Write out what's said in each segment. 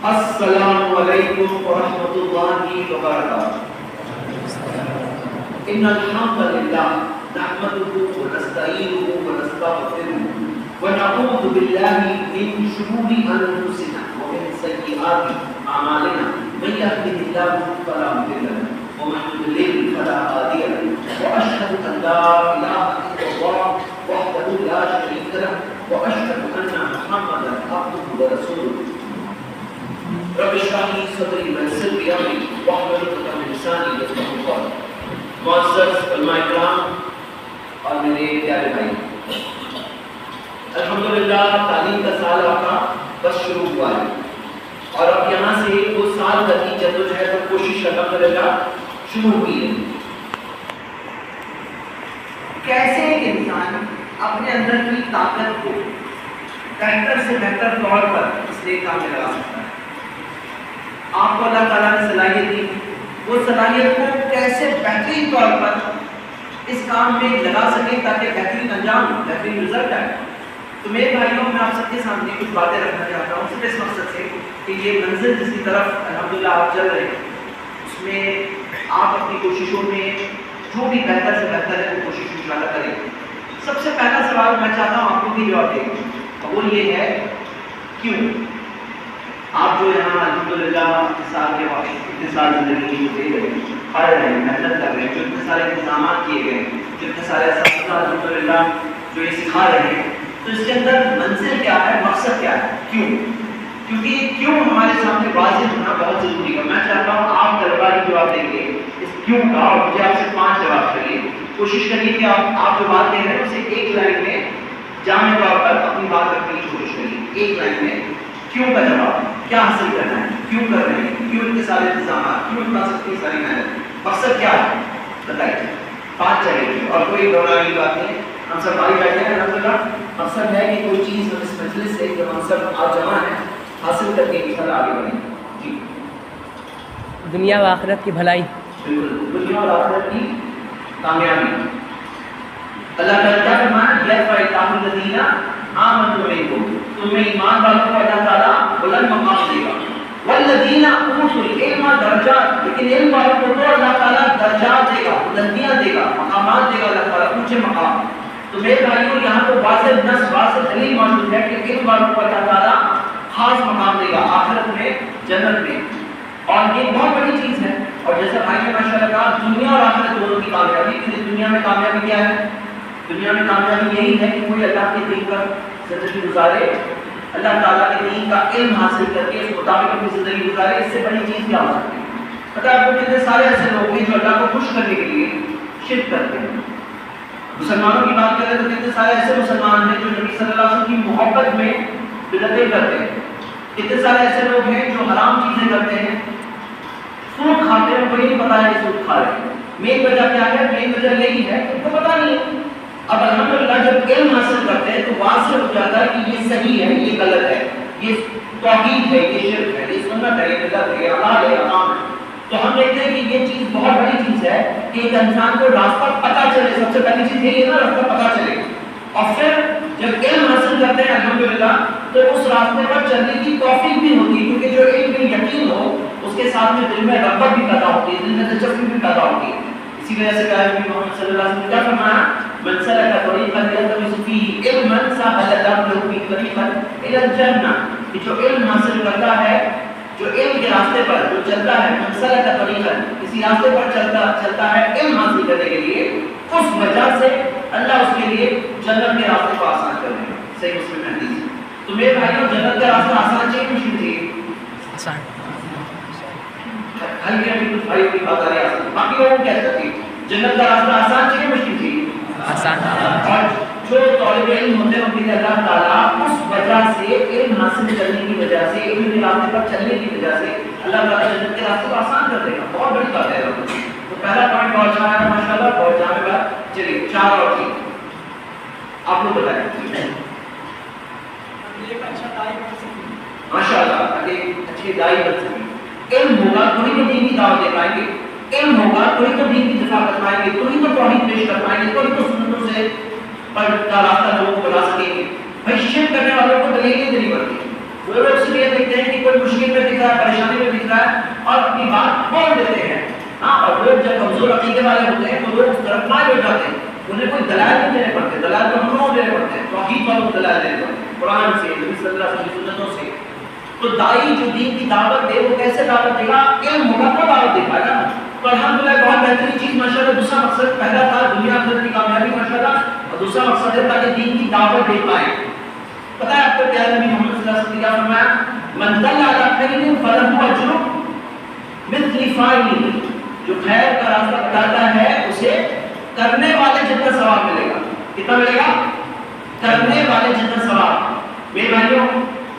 السلام علیکم ورحمۃ اللہ وبرکاتہ۔ ان الحمد للہ نحمده ونستعینه ونستغفره ونعوذ باللہ من شرور انفسنا ومن سیئات اعمالنا، من یهده اللہ فلا مضل له ومن یضلل فلا هادی له، واشهد ان لا اله الا اللہ وحده لا شریک له، واشهد ان محمدا عبده ورسوله۔ رب اشرح لي صدري ويسر لي امري واحلل عقدة من لساني يفقهوا قولي۔ معزز علماء کرام اور میرے پیارے بھائی، الحمدللہ تعلیم کا سال آپ کا بس شروع ہوا ہے، اور اب یہاں سے وہ سال تک کی جدوجہد اور کوشش الحمدللہ شروع ہوئی ہے۔ کیسے ایک انسان اپنے اندر کی طاقت کو بہتر سے بہتر طور پر اس لیے کام میں لگا سکتا ہے؟ آپ کو اللہ تعالیٰ نے صلاحیت دی، وہ صلاحیت کو کیسے بہترین طور پر اس کام میں لگا سکیں تاکہ بہترین انجام ہو، بہترین رزلٹ آئے۔ تو میرے بھائیوں، میں آپ سب کے سامنے کچھ باتیں رکھنا چاہتا ہوں صرف اس مقصد سے کہ یہ منزل جس کی طرف الحمدللہ آپ چل رہے ہیں، اس میں آپ اپنی کوششوں میں جو بھی بہتر سے بہتر ہے وہ کوشش انشاءاللہ کریں۔ سب سے پہلا سوال میں چاہتا ہوں آپ کو بھی جواب دیں، اور وہ یہ ہے کیوں؟ آپ جو یہاں الحمدللہ اتنے سال زندگی کو دے رہے ہیں، پڑھ رہے ہیں، محنت کر رہے ہیں، جو اتنے سارے انتظامات کیے گئے ہیں، جو اتنے سارے اساتذہ الحمدللہ جو یہ سکھا رہے ہیں، تو اس کے اندر منزل کیا ہے، مقصد کیا ہے، کیوں؟ کیونکہ یہ کیوں ہمارے سامنے واضح ہونا بہت ضروری ہے۔ میں چاہتا ہوں آپ طلباء ہی جواب دیں گے اس کیوں کا، اور مجھے آپ سے 5 جواب چاہیے۔ کوشش کریے کہ آپ جو بات دے رہے ہیں اسے ایک لائن میں جامع طور پر اپنی بات رکھنے کی کوشش کریے۔ ایک لائن میں کیوں کا جواب، کیا حاصل کرنا ہے، کیوں کر رہے ہیں، کیوں اتنے سارے انتظامات، کیوں اتنا سکتی ساری محنت، مقصد کیا ہے بتائیے۔ 5 چاہیے، اور کوئی گھبرانے کی بات نہیں، ہم سب بھائی بیٹھے ہیں الحمدللہ۔ مقصد ہے کہ کوئی چیز ہم اس مجلس سے جب ہم سب آج جمع ہیں حاصل کر کے انشاءاللہ آگے بڑھیں۔ جی، دنیا و آخرت کی بھلائی، بالکل، دنیا اور آخرت کی کامیابی۔ اللہ تعالیٰ کیا فرمایا، یرفع اللہ الذین آمنوا منکم، تم میں ایمان والوں کو اللہ تعالیٰ بلند مقام دے گا، والذین اوتوا العلم درجات، لیکن علم والوں کو تو اللہ تعالیٰ درجات دے گا، بلندیاں دے گا، مقامات دے گا اللہ تعالیٰ، اونچے مقام۔ تو میرے بھائیوں، یہاں تو واضح نص، واضح دلیل موجود ہے کہ علم والوں کو اللہ تعالیٰ خاص مقام دے گا آخرت میں، جنت میں، اور یہ بہت بڑی چیز ہے۔ اور جیسا بھائی نے ماشاء اللہ کہا، دنیا اور آخرت دونوں کی کامیابی، کیونکہ دنیا میں کامیابی کیا ہے؟ دنیا میں کامیابی یہی ہے کہ کوئی اللہ کے دین پر زندگی گزارے، اللہ تعالیٰ کے دین کا علم حاصل کر کے اس مطابق اپنی زندگی گزارے۔ اس سے بڑی چیز کیا ہو سکتی ہے؟ پتہ ہے آپ کو کتنے سارے ایسے لوگ ہیں جو اللہ کو خوش کرنے کے لیے شرک کرتے ہیں۔ مسلمانوں کی بات کریں تو کتنے سارے ایسے مسلمان ہیں جو نبی صلی اللہ علیہ وسلم کی محبت میں بدعتیں کرتے ہیں۔ کتنے سارے ایسے لوگ ہیں جو حرام چیزیں کرتے ہیں، سود کھاتے ہیں، کوئی نہیں پتا ہے کہ سود کھا رہے ہیں۔ مین وجہ کیا ہے؟ مین وجہ یہی ہے کہ ان کو پتہ نہیں ہے۔ اب الحمدللہ جب علم حاصل کرتے ہیں تو واضح ہو جاتا ہے کہ یہ صحیح ہے، یہ غلط ہے، یہ توحید ہے، یہ شرک ہے، یہ سنت ہے، یہ بدعت ہے، یہ حلال ہے، یہ حرام ہے۔ تو ہم دیکھتے ہیں کہ یہ چیز بہت بڑی چیز ہے کہ ایک انسان کو راستہ پتہ چلے۔ سب سے پہلی چیز یہی ہے نا، راستہ پتہ چلے، اور پھر جب علم حاصل کرتے ہیں الحمدللہ تو اس راستے پر چلنے کی توفیق بھی ہوتی ہے، کیونکہ جو علم میں یقین ہو اس کے ساتھ میں دل میں رغبت بھی پیدا ہوتی ہے، دل میں دلچسپی بھی پیدا ہوتی ہے۔ اسی وجہ سے کہا کہ محمد صلی اللہ علیہ وسلم نے کیا فرمایا، من سلک طریقا یلتمس فیہ علما سہل اللہ له به طریقا الی الجنہ، کہ جو علم حاصل کرتا ہے، جو علم کے راستے پر جو چلتا ہے، من سلک طریقا، کسی راستے پر چلتا ہے علم حاصل کرنے کے لیے، اس وجہ سے اللہ اس کے لیے جنت کے راستے کو آسان کر دے گا۔ صحیح مسلم میں حدیث ہے۔ تو میرے بھائیوں، جنت کا راستہ آسان چاہیے، مشکل چاہیے؟ آسان۔ ہلکی ہلکی کچھ بھائی کی بات آ رہی ہے آسان، باقی لوگوں کیا کہتے ہیں جنت کا راستہ آسان چاہیے، مشکل چاہیے؟ آسان۔ اور جو طالب علم ہوتے ہیں ان کے اللہ تعالیٰ اس وجہ سے، علم حاصل کرنے کی وجہ سے، علم کے راستے پر چلنے کی وجہ سے اللہ تعالیٰ جنت کے راستے کو آسان کر دے گا۔ بہت بڑی بات ہے۔ تو پہلا پوائنٹ بہت اچھا ہے ماشاء اللہ، بہت جامع بات۔ چلیے 4 اور چیز آپ لوگ بتائیں ماشاء اللہ، تاکہ اچھے دائی بن سکیں۔ علم ہوگا تو ہی تو دین کی دعوت دے پائیں گے، علم ہوگا تو ہی تو دین کی دفاع کر پائیں گے، تو ہی تو توحید پیش کر پائیں گے، تو ہی تو سنتوں سے پر کا راستہ لوگوں کو بلا سکیں گے۔ بھائی شرک کرنے والوں کو دلیل نہیں دینی پڑتی، وہ لوگ اس لیے دیکھتے ہیں کہ کوئی مشکل میں دکھ رہا ہے، پریشانی میں دکھ رہا ہے اور اپنی بات کھول دیتے ہیں. ہاں، اور لوگ جب کمزور عقیدے والے ہوتے ہیں تو لوگ اس طرف مائل ہو جاتے ہیں. انہیں کوئی دلائل نہیں دینے پڑتے، دلائل تو ہم لوگ دینے پڑتے ہیں، توحید والوں کو دلائل دینے پڑتے ہیں قرآن سے، نبی صلی اللہ علیہ وسلم کی سنتوں سے. تو دائی جو دین کی دعوت دے وہ کیسے دعوت دے گا؟ علم ہوگا تو دعوت دے پائے گا. تو الحمدللہ بہت بہترین چیز ماشاءاللہ. دوسرا مقصد پہلا تھا دنیا آخرت کی کامیابی ماشاءاللہ، اور دوسرا مقصد ہے تاکہ دین کی دعوت دے پائے. پتہ ہے آپ کو پیارے نبی محمد صلی اللہ علیہ وسلم نے کیا فرمایا؟ من دل علی خیر فلہ اجر مثل فاعلہ. جو خیر کا راستہ بتاتا ہے اسے کرنے والے جتنا ثواب ملے گا. کتنا ملے گا؟ کرنے والے جتنا ثواب. میرے بھائیوں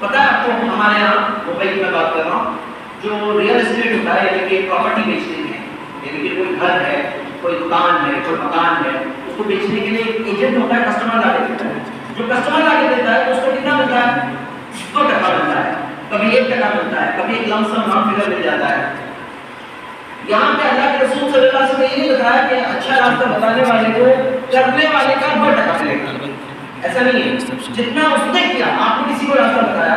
پتہ ہے آپ کو ہمارے یہاں ممبئی کی میں بات کر رہا ہوں، جو ریئل اسٹیٹ ہوتا ہے یعنی کہ پراپرٹی بیچتے ہیں، یعنی کہ کوئی گھر ہے، کوئی دکان ہے، کوئی مکان ہے، اس کو بیچنے کے لیے ایک ایجنٹ ہوتا ہے، کسٹمر لا کے دیتا ہے. جو کسٹمر لا کے دیتا ہے تو اس کو کتنا ملتا ہے؟ 2 ٹکا ملتا ہے، کبھی 1 ٹکا ملتا ہے، کبھی ایک لم سم نام فگر مل جاتا ہے. یہاں پہ اللہ کے رسول صلی اللہ علیہ وسلم نے یہ نہیں بتایا کہ اچھا راستہ بتانے والے کو کرنے والے کا 2 ٹکا ملے گا. ایسا نہیں ہے. جتنا اس نے کیا، آپ نے کسی کو راستہ بتایا،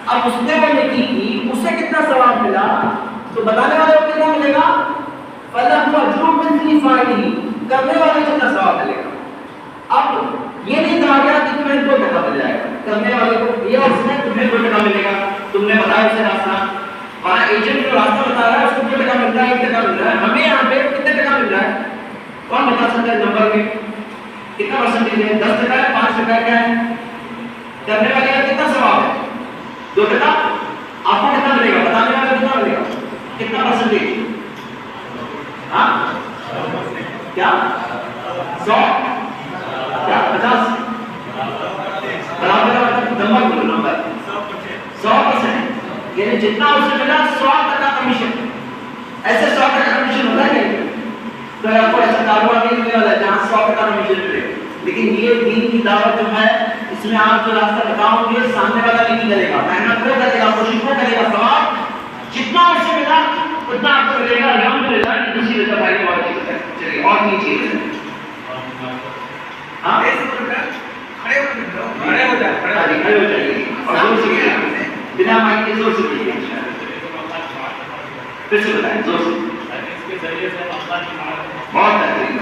اب اس نے وہ نیکی کی، اسے کتنا ثواب ملا تو بتانے والے کو کتنا ملے گا؟ فَلَهُ أَجْرٌ مِثْلِ فَاعِلِهِ. کرنے والے جتنا ثواب ملے گا. اب یہ نہیں کہا گیا کہ تمہیں 2 ٹکا مل جائے گا. کرنے والے کو یہ اس نے تمہیں 2 ٹکا ملے گا، تم نے بتایا اسے راستہ. ہمارا ایجنٹ جو راستہ بتا رہا ہے اس کو 2 ٹکا مل رہا ہے، 1 ٹکا مل رہا ہے. ہمیں یہاں پہ کتنے ٹکا مل رہا ہے؟ کون بتا سکتا ہے نمبر میں کتنا پرسنٹیج ہے؟ 10 ٹکا ہے، 5 ٹکا کیا ہے؟ کرنے والے کا کتنا ثواب ہے؟ 2 ٹکا. آپ کو کتنا ملے گا؟ بتانے والا کتنا ملے گا؟ کتنا پرسنٹیج؟ ہاں کیا 100 کیا 50 برابر کا نمبر بولو. نمبر 100%. یعنی جتنا اسے ملا 100% کمیشن. ایسے 100% کمیشن ہوتا ہے کہ تو آپ کو ایسا کاروبار نہیں ملنے والا ہے جہاں 100% کمیشن ملے. لیکن یہ دین کی دعوت جو ہے اس میں آپ جو راستہ بتاؤ گے سامنے والا نہیں کرے گا، محنت وہ کرے گا، کوشش وہ کرے گا، ثواب جتنا اسے ملا اتنا آپ کو ملے گا. الحمدللہ کہ دوسری جگہ بھائی اور چلیے اور نہیں چیز ہے. ہاں کھڑے ہو جائیے اور زور سے بنا مائک کے زور سے کیجیے. پھر سے بتائیں زور سے. بہت بہترین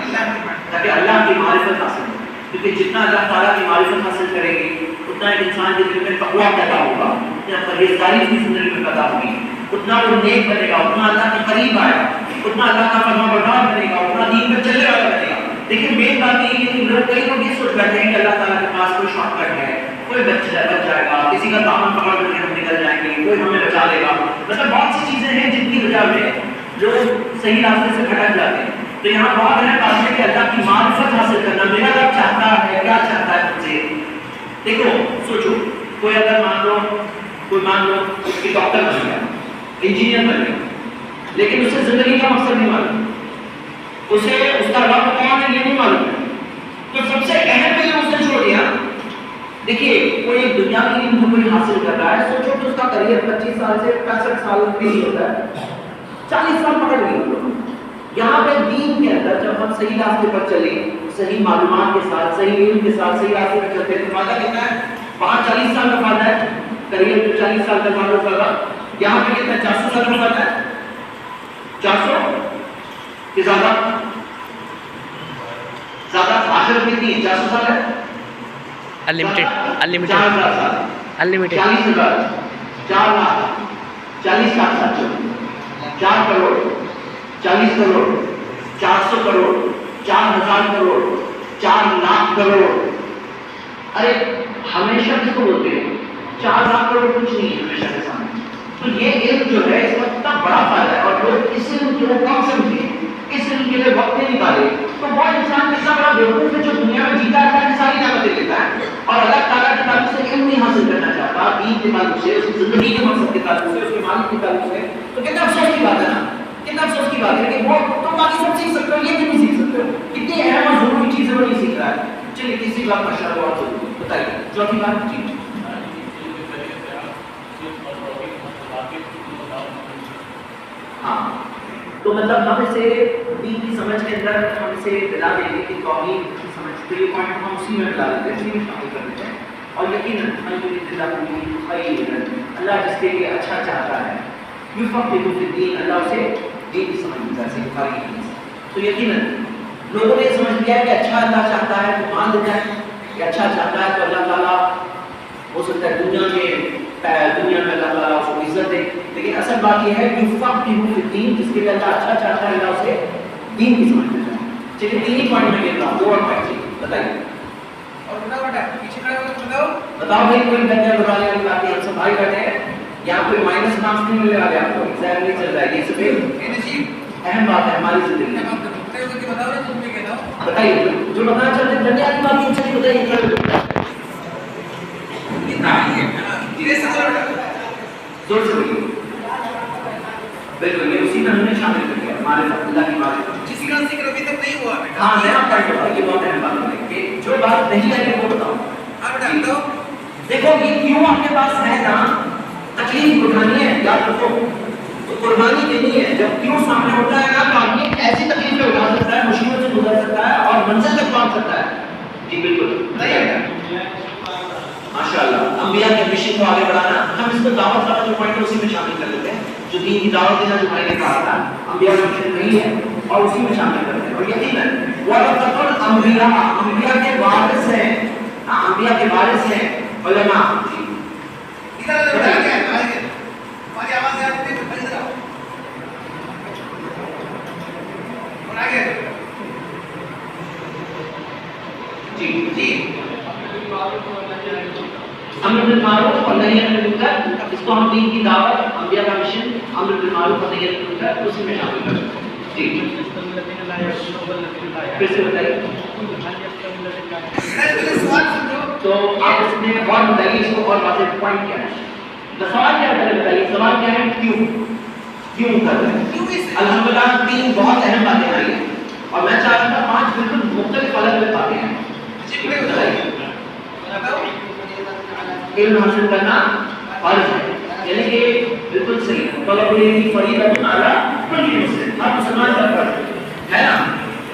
تاکہ اللہ کی معرفت حاصل ہو. کیونکہ جتنا اللہ تعالیٰ کی معرفت حاصل کریں گے اتنا ایک انسان کے دل میں تقویٰ پیدا ہوگا، اتنا پرہیزگاری کی زندگی میں پیدا ہوگی، اتنا وہ نیک بنے گا، اتنا اللہ کے قریب آئے گا، اتنا اللہ کا فرما بردار بنے گا، اتنا دین پر چلنے والا بنے گا. دیکھیں مین بات یہ ہے کہ لوگ کئی لوگ یہ سوچ بیٹھے ہیں کہ اللہ تعالیٰ کے پاس کوئی شارٹ کٹ ہے، کوئی بچ جائے گا، کسی کا دامن پکڑ کر کے ہم نکل جائیں گے، کوئی ہمیں بچا لے گا. مطلب بہت سی چیزیں ہیں جن کی وجہ میں لوگ صحیح راستے سے بھٹک جاتے ہیں. تو یہاں بہت اہم بات ہے کہ اللہ کی معرفت حاصل کرنا. میرا رب چاہتا ہے، کیا چاہتا ہے مجھ سے؟ دیکھو سوچو، کوئی اگر مان لو اس کی ڈاکٹر بن گیا، انجینئر بن گیا، لیکن اسے زندگی کا مقصد نہیں معلوم، اسے اس کا رب کون ہے یہ نہیں معلوم، تو سب سے اہم علم اس نے چھوڑ دیا. دیکھیے کوئی ایک دنیا کی علم کوئی حاصل کر رہا ہے، سوچو کہ اس کا کریئر 25 سال سے 65 سال بھی ہوتا ہے، 40 سال پکڑ گئی. یہاں پہ دین کے اندر جب ہم صحیح راستے پر چلیں، صحیح معلومات کے ساتھ، صحیح علم کے ساتھ صحیح راستے پر چلتے ہیں تو فائدہ کتنا ہے؟ وہاں 40 سال کا فائدہ ہے، کریئر تو 40 سال کا فائدہ ہوگا. یہاں پہ کتنا 400 سال کا فائدہ ہے؟ 400 کہ زیادہ آخر کتنی ہے؟ 400 سال ہے، انلمیٹڈ 4000 سال، 40,000، 4 لاکھ، 40 لاکھ سال، 4 کروڑ، 40 کروڑ، 400 کروڑ، 4,000 کروڑ، 4 لاکھ کروڑ. ارے ہمیشہ کس کو بولتے ہیں 4 لاکھ کروڑ کچھ نہیں ہے ہمیشہ کے سامنے. تو یہ علم جو ہے اس کا اتنا بڑا فائدہ ہے اور لوگ اس علم کو کم سمجھے، اس علم کے لیے وقت نہیں نکالے. تو وہ انسان کتنا بڑا بیوقوف ہے جو دنیا میں جیتا ہے کہ ساری نعمتیں لیتا ہے اور اللہ تعالیٰ کے تعلق سے علم نہیں حاصل کرنا چاہتا، دین کے تعلق سے، اس کی زندگی کے مقصد کے تعلق سے، اس کے مالک کے تعلق سے. تو کتنا افسوس کی بات ہے نا، کتنا افسوس کی بات ہے کہ وہ تو باقی سب سیکھ سکتے ہو، یہ بھی نہیں سیکھ سکتے ہو. کتنی اہم اور ضروری چیز ہے وہ نہیں سیکھ رہا ہے. چلیے تیسری بات ماشاء اللہ بہت ضروری بتائیے. چوتھی بات جی ہاں، تو مطلب ہم اسے دین کی سمجھ کے اندر ہم اسے دلا دیں گے کہ توحید کی سمجھ، تو یہ پوائنٹ ہم اسی میں دلا دیتے ہیں، اسی میں شامل کر دیتے ہیں. اور یقیناً اللہ جس کے لیے اچھا چاہتا ہے یفقهہ فی الدین، اللہ اسے دین کی سمجھ دیتا ہے، سکھائی دیتا ہے۔ تو یقیناً لوگوں نے سمجھ لیا کہ اچھا اللہ چاہتا ہے تو مان لیتا ہے کہ اچھا چاہتا ہے تو اللہ تعالیٰ ہو سکتا ہے دنیا میں اللہ تعالیٰ اس کو عزت دے، لیکن اصل بات یہ ہے کہ یفقهہ فی الدین، جس کے لیے اللہ اچھا چاہتا ہے اللہ اسے دین کی سمجھ دیتا ہے۔ چلیے تین ہی پوائنٹ میں کہتا ہوں، دو اور پوائنٹ بتائیے اور پیچھے کھڑے ہو کے بتاؤ بھائی، کوئی گنجا بتانے والی بات ہے؟ ہم سب بھائی بیٹھے ہیں، یہاں کوئی مائنس مارکس نہیں ملنے والے آپ کو، ایگزام نہیں چل رہا ہے، یہ سب اہم بات ہے ہماری زندگی میں۔ بتائیے جو بتانا چاہتے ہیں دنیا کی بات چلیے بتائیے زور سے بولیے۔ بالکل یہ اسی میں ہم نے شامل کر دیا ہمارے اللہ کی بات، جس کا ذکر ابھی تک نہیں ہوا ہے۔ ہاں نیا پوائنٹ ہوتا ہے، یہ بہت اہم بات ہے کہ جو بات نہیں ہے وہ بتاؤ۔ دیکھو یہ کیوں آپ کے پاس ہے نا، تکلیف اٹھانی ہے، یاد رکھو تو قربانی دینی ہے۔ جب کیوں سامنے ہوتا ہے نا تو آدمی ایسی تکلیفیں اٹھا سکتا ہے، مشکلوں سے گزر سکتا ہے اور منزل تک پہنچ سکتا ہے۔ جی بالکل ماشاء اللہ، انبیاء کے مشن کو آگے بڑھانا، ہم اس کو دعوت والا جو پوائنٹ ہے اسی میں شامل کر لیتے ہیں، جو دین کی دعوت دینا جو میں نے کہا تھا انبیاء کا مشن نہیں ہے اور اسی میں شامل کرتے ہیں۔ اور یقیناً ورثۃ الانبیاء، انبیاء کے وارث ہیں، انبیاء کے وارث ہیں علماء۔ جی جی امر بالمعروف اور نہی عن المنکر، اس کو ہم دین کی دعوت، انبیاء کا مشن، امر بالمعروف اور نہی عن المنکر اسی میں شامل کرتے ہیں۔ جی پھر سے بتائیے تو آپ اس میں اور بتائیے، اس کو اور واضح پوائنٹ کیا ہے؟ سوال کیا ہے پہلے بتائیے، سوال کیا ہے؟ کیوں کر رہے ہیں؟ الحمدللہ تین بہت اہم باتیں آئی ہیں اور میں چاہتا تھا 5 بالکل مختلف الگ الگ باتیں ہیں۔ علم حاصل کرنا فرض ہے، یعنی کہ بالکل صحیح ہے، طلب العلم فریضۃ علی کل مسلم، ہر مسلمان کا فرض ہے نا۔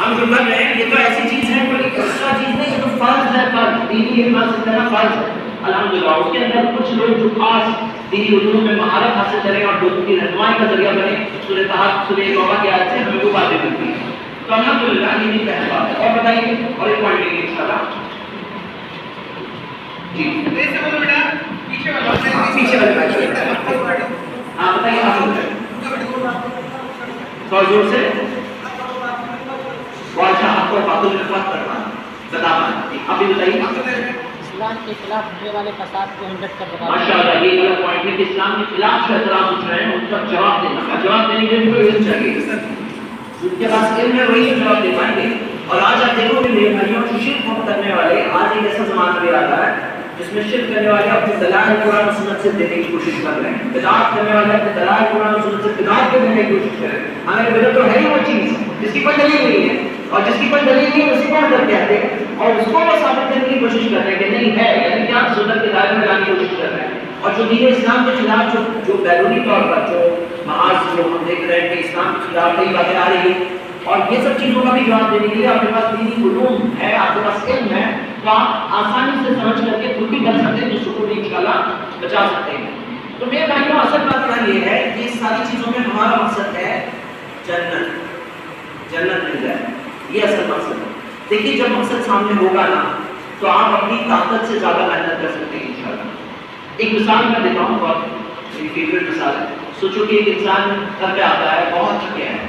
ہم جو کر رہے ہیں یہ تو ایسی چیز ہے، کوئی ایکسٹرا چیز نہیں، یہ تو فرض ہے، فرض دینی علم حاصل کرنا فرض ہے الحمدللہ۔ اس کے اندر کچھ لوگ جو خاص دینی علوم میں مہارت حاصل کریں اور لوگوں کی رہنمائی کا ذریعہ بنے، سورہ طٰہٰ سورہ توبہ کی آیت سے ہمیں وہ باتیں ملتی ہیں، تو الحمدللہ یہ بھی پہلی بات ہے۔ اور بتائیے اور ایک پوائنٹ لیں گے انشاءاللہ۔ جی پیچھے والے ہاں بتائیے تھوڑا زور سے، اچھا آپ کو باتوں میں فرق کرنا بتا پائیں، آپ بھی بتائیے۔ اسلام کے خلاف ہونے والے فساد کو ہم ڈٹ کر بتا ماشاء اللہ یہ غلط پوائنٹ ہے کہ اسلام کے خلاف کا احترام اٹھ رہے ہیں، ان کا جواب دینا، جواب دینے کے لیے علم چاہیے، ان کے پاس علم ہے وہی جواب دے پائیں گے۔ اور آج آپ دیکھو کہ میرے بھائیوں کو شرک کرنے والے، آج ایک ایسا زمانہ بھی آتا ہے جس میں شرک کرنے والے اپنے دلائل قرآن و سنت سے دینے کی کوشش کر رہے ہیں، بدعات کرنے والے اپنے دلائل قرآن و سنت سے بدعات کے دینے کی کوشش کر رہے ہیں۔ ہمیں بدعت تو ہے ہی وہ چیز جس کی کوئی دلیل نہیں ہے، اور جس کی کوئی دلیل نہیں ہے اسی کو بدعت کہتے ہیں، اور اس کو وہ ثابت کرنے کی کوشش کر رہے ہیں کہ نہیں ہے، یعنی کیا سنت کے دائرے میں لانے کی کوشش کر رہے ہیں۔ اور جو دین اسلام کے خلاف جو بیرونی طور پر جو محاذ جو ہم دیکھ رہے ہیں کہ اسلام کے خلاف کئی باتیں آ رہی ہیں، اور یہ سب چیزوں کا بھی جواب دینے کے لیے آپ کے پاس دینی علوم ہے، آپ کے پاس علم ہے، تو آپ آسانی سے سمجھ کر کے خود بھی کر سکتے ہیں، جس کو بھی انشاءاللہ بچا سکتے ہیں۔ تو میرے بھائیوں اصل بات یہ ہے کہ اس ساری چیزوں میں ہمارا مقصد ہے جنت مل جائے، یہ اصل مقصد ہے۔ دیکھیے جب مقصد سامنے ہوگا نا تو آپ اپنی طاقت سے زیادہ محنت کر سکتے ہیں انشاءاللہ۔ ایک مثال میں دیتا ہوں، بہت میری فیوریٹ مثال ہے۔ سوچو کہ ایک انسان گھر پہ آتا ہے، بہت تھکے ہیں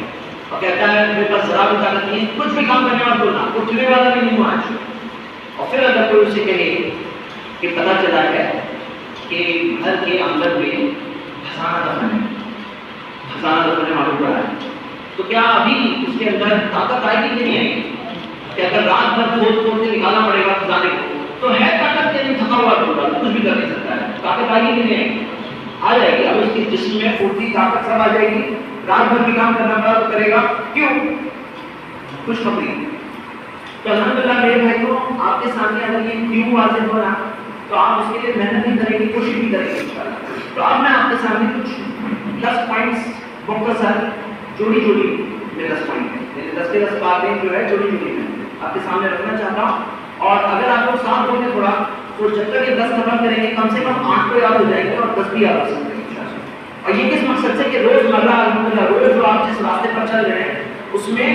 اور کہتا ہے میرے پاس ذرا بھی طاقت نہیں ہے، کچھ بھی کام کرنے والا بولنا، اٹھنے والا بھی نہیں ہوا آج۔ اور پھر اگر کوئی اسے کہے کہ پتہ چلا ہے کہ گھر کے اندر میں خزانہ دفن معلوم پڑا ہے، تو کیا ابھی اس کے اندر طاقت آئے گی کہ نہیں آئے گی؟ کہ اگر رات بھر کھود کے نکالنا پڑے گا خزانے کو، تو ہے طاقت کے نہیں، تھکا ہوا ہوگا، کچھ بھی کر نہیں سکتا ہے، طاقت آئے گی کہ نہیں آئے گی؟ آ جائے گی۔ اب اس کے جسم میں پھرتی طاقت سب آ جائے گی، رات بھر بھی کام کرنا پڑا تو کرے گا، کیوں؟ خوشخبری۔ تو الحمدللہ میرے بھائیوں آپ کے سامنے اگر یہ کیوں واضح ہو رہا تو آپ اس کے لیے محنت نہیں کریں گے، کوشش بھی کریں گے انشاءاللہ۔ تو اب میں آپ کے سامنے کچھ 10 پوائنٹس مختصر جوڑی میں 10 پوائنٹ ہیں، 10 کے 10 باتیں جو ہے جوڑی میں آپ کے سامنے رکھنا چاہتا ہوں، اور اگر آپ لوگ ساتھ ہوں گے تھوڑا تو جب تک یہ 10 ختم کریں گے کم سے کم 8 تو یاد ہو جائیں گے اور 10 بھی یاد ہو سکتے ہیں انشاءاللہ۔ اور یہ کس مقصد سے کہ روزمرہ الحمدللہ روز جو آپ جس راستے پر چل رہے ہیں اس میں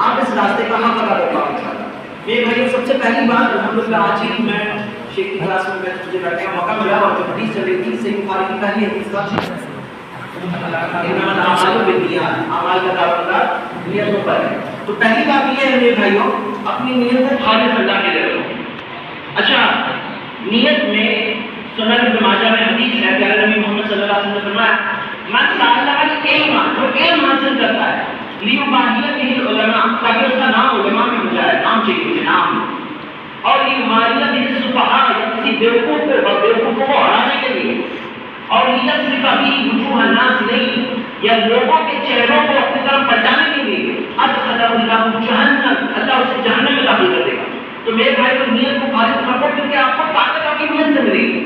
آپ اس راستے کا حق ادا کر پاؤ انشاءاللہ۔ میرے بھائیوں سب سے پہلی بات الحمدللہ آج ہی میں شیخ کی کلاس میں مجھے بیٹھنے کا موقع ملا اور جو حدیث چل رہی تھی صحیح بخاری کی پہلی حدیث کا انما الاعمال بالنیات، اعمال کا تعلق نیتوں پر ہے۔ تو پہلی بات یہ ہے میرے بھائیوں اپنی نیت کو خالص اللہ کے لیے رکھو۔ اچھا نیت میں سنن ابن ماجہ میں حدیث ہے پیارے نبی محمد صلی اللہ علیہ وسلم نے فرمایا من تعلق العلم، جو علم حاصل کرتا ہے لیباہیت العلماء، تاکہ اس کا نام علماء میں ہو جائے، نام چاہیے مجھے نام، اور لیباہیت الصفحاء یا کسی بیوقوف کو ہرانے کے لیے، اور لیتصرف بھی وجوہ الناس نہیں یا لوگوں کے چہروں کو اپنی طرف پلٹانے کے لیے ادخلہ اللہ جہنم، اللہ اسے جہنم میں داخل کر دے گا۔ تو میرے بھائی کو نیت کو خالص رکھو کیونکہ آپ کو طاقت آپ کی نیت سے ملے گی۔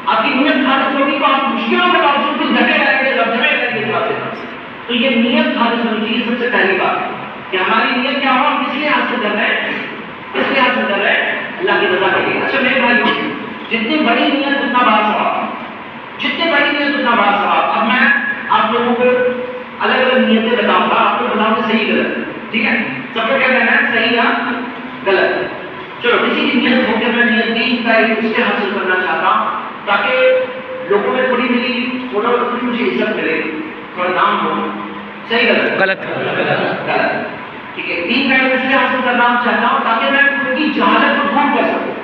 آپ کی نیت خالص ہوگی تو آپ مشکلوں کے باوجود بھی ڈٹے رہیں گے، لبجھے رہیں گے اس بات سے۔ تو یہ نیت خالص ہونی چاہیے سب سے پہلی بات ہے کہ ہماری نیت کیا ہو، ہم کس لیے حاصل کر رہے ہیں، کس لیے حاصل کر رہے ہیں، اللہ کی رضا کے لیے۔ اچھا میرے بھائی جتنی بڑی نیت اتنا بڑا ثواب، جتنی بڑی نیت اتنا بڑا ثواب۔ اب میں آپ لوگوں کو الگ الگ نیتیں بتاؤں گا، آپ کو بتاؤں گا صحیح غلط، ٹھیک ہے؟ سب کو کیا کہنا ہے، صحیح یا غلط۔ چلو کسی کی نیت ہو کہ میں نیت دین کا ایک اس سے حاصل کرنا چاہتا ہوں تاکہ لوگوں میں تھوڑی تھوڑا مجھے عزت ملے، تھوڑا نام ہو، صحیح غلط؟ غلط۔ غلط، ٹھیک ہے۔ دین کا ایک اس سے حاصل کرنا چاہتا ہوں تاکہ میں ان کی جہالت کو دور کر سکوں،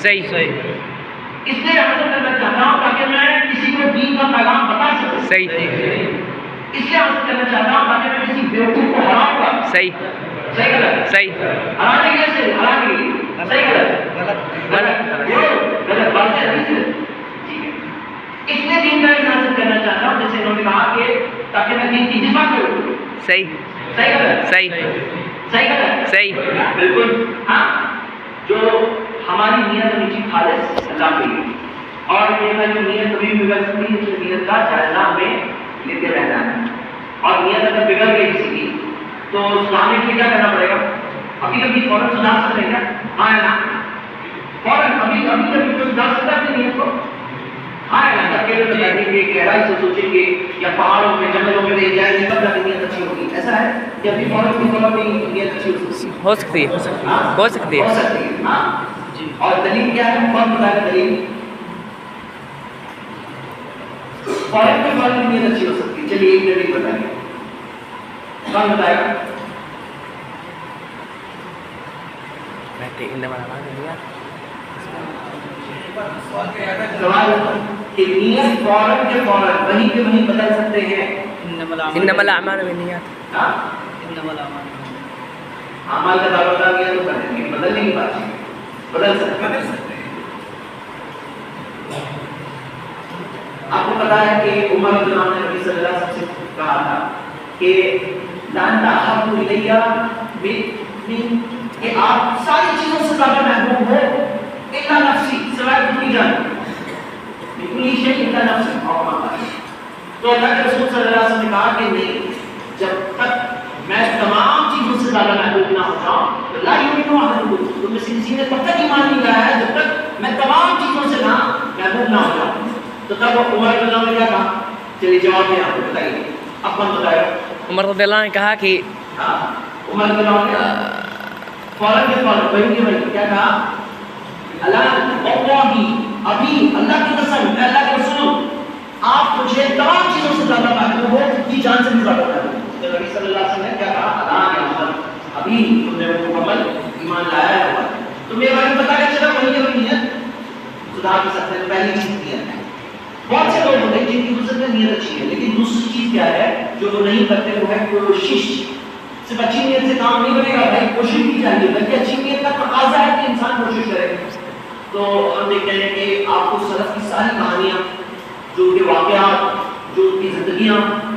صحیح۔ اس لیے حاصل کرنا چاہتا ہوں تاکہ میں کسی کو دین کا پیغام بتا سکوں، صحیح۔ اس لیے حاصل کرنا چاہتا ہوں تاکہ میں کسی بیوقوف کو ہراؤں گا، صحیح صحیح غلط؟ صحیح ہرانے کے لیے صحیح، ہرانے کے لیے صحیح غلط؟ غلط بات ہے، ٹھیک ہے۔ اس لیے دین کا حاصل کرنا چاہتا ہوں جیسے انہوں نے کہا کہ تاکہ میں دین کی دفاع کروں، صحیح صحیح غلط؟ صحیح صحیح غلط؟ صحیح بالکل ہاں۔ جو ہماری نیت ہونی چاہیے خالص اللہ کے لیے، اور یہ جو نیت کبھی بھی بگڑ سکتی ہے، اس نیت کا جائزہ ہمیں لیتے رہنا ہے۔ اور نیت اگر بگڑ گئی کسی کی تو سدھارنے کے لیے کیا کرنا پڑے گا؟ ابھی کبھی فوراً سدھار سکتے ہیں کیا؟ ہاں ہے نا، فوراً ابھی کبھی کوئی سدھار سکتا ہے اپنی نیت کو؟ ہاں ہے نا، اکیلے میں بیٹھیں گے، گہرائی سے سوچیں گے، یا پہاڑوں میں جنگلوں میں کہیں جائیں گے تب جا کے نیت اچھی ہوگی، ایسا ہے کہ ابھی فوراً نیت اچھی ہو سکتی ہے، ہو سکتی ہو ہے۔ سکتی ہے ہاں۔ اور دلیل کیا ہے؟ کون بتائے دلیل؟ فوراً میں فوراً نیت اچھی ہو سکتی ہے، چلیے ایک دلیل بتائیے، کون بتائے گا؟ سوال کہ نیت فوراً کے فوراً وہیں کے وہیں بدل سکتے ہیں؟ انما الاعمال بالنیات۔ ہاں، اعمال کا تعلق آ گیا تو کریں گے، بدلنے کی بات ہے، بدل سکتے ہیں۔ آپ کو پتا ہے کہ عمر رضی اللہ عنہ نے نبی صلی اللہ علیہ وسلم سے کہا تھا کہ لَأَنْتَ أَحَبُّ إِلَيَّ کہ آپ ساری چیزوں سے زیادہ محبوب ہو اِلَّا نَفْسِي، سوائے اپنی جان، بِكُلِّ شَيْءٍ إِلَّا نَفْسِي۔ تو اللہ کے رسول صلی اللہ علیہ وسلم نے کہا کہ نہیں، جب تک میں تمام چیزوں سے زیادہ محبوب نہ ہو جاؤں تو لا یؤمنُ أَحَدُکُم، تم میں سے کسی نے تب تک ایمان نہیں لایا ہے جب تک میں تمام چیزوں سے نہ محبوب نہ ہو جاؤں۔ تو تب عمر رضی اللہ عنہ نے کیا کہا؟ چلیے جواب دیں، آپ کو بتائیے، اب کون بتائے؟ عمر رضی اللہ عنہ نے کہا کہ عمر رضی اللہ عنہ نے فوراً کے فوراً وہی کے وہی کیا کہا؟ اللہ واللہ، ابھی اللہ کی قسم، اے اللہ کے رسول، آپ مجھے تمام چیزوں سے زیادہ محبوب ہو، کی جان سے بھی زیادہ محبوب ہو۔ تو نبی صلی اللہ علیہ وسلم نے کیا کہا؟ اللہ یا عمر، ابھی تم نے مکمل ایمان لایا ہے۔ تو میرے بھائی پتا کیا چلا؟ وہی کے وہی نیت سدھار بھی سکتے ہیں، پہلی چیز نیت ہے۔ بہت سے لوگ ہوتے ہیں جن کی دوسرے میں نیت اچھی ہے، لیکن دوسری چیز کیا ہے جو وہ نہیں کرتے، وہ ہے کوشش۔ صرف اچھی نیت سے کام نہیں بنے گا بھائی، کوشش کی چاہیے، بلکہ اچھی نیت کا تقاضا ہے کہ انسان کوشش کرے۔ تو ہم دیکھتے ہیں کہ آپ کو سلف کی ساری کہانیاں، جو ان کے واقعات، جو ان کی زندگیاں،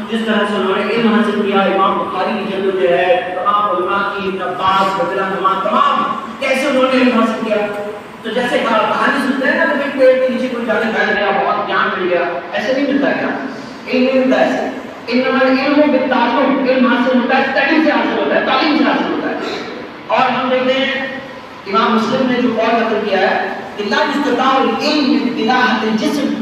جس طرح سے انہوں نے علم حاصل کیا، امام بخاری کی جلد جو ہے، تمام علماء کی، ابن عباس، بدرہ نعمان، تمام کیسے انہوں نے علم حاصل کیا۔ تو جیسے کہانی سنتے ہیں نا کہ پیڑ کے نیچے کوئی جانے بیٹھ گیا، بہت جان مل گیا، ایسے نہیں ملتا کیا؟ علم نہیں ملتا ایسے۔ انما العلم بالتعلم، علم حاصل ہوتا ہے اسٹڈی سے حاصل ہوتا ہے، تعلیم سے حاصل ہوتا ہے۔ اور ہم دیکھتے ہیں امام مسلم نے جو قول نقل کیا ہے کہ لا استطاع العلم بطلاحة الجسم،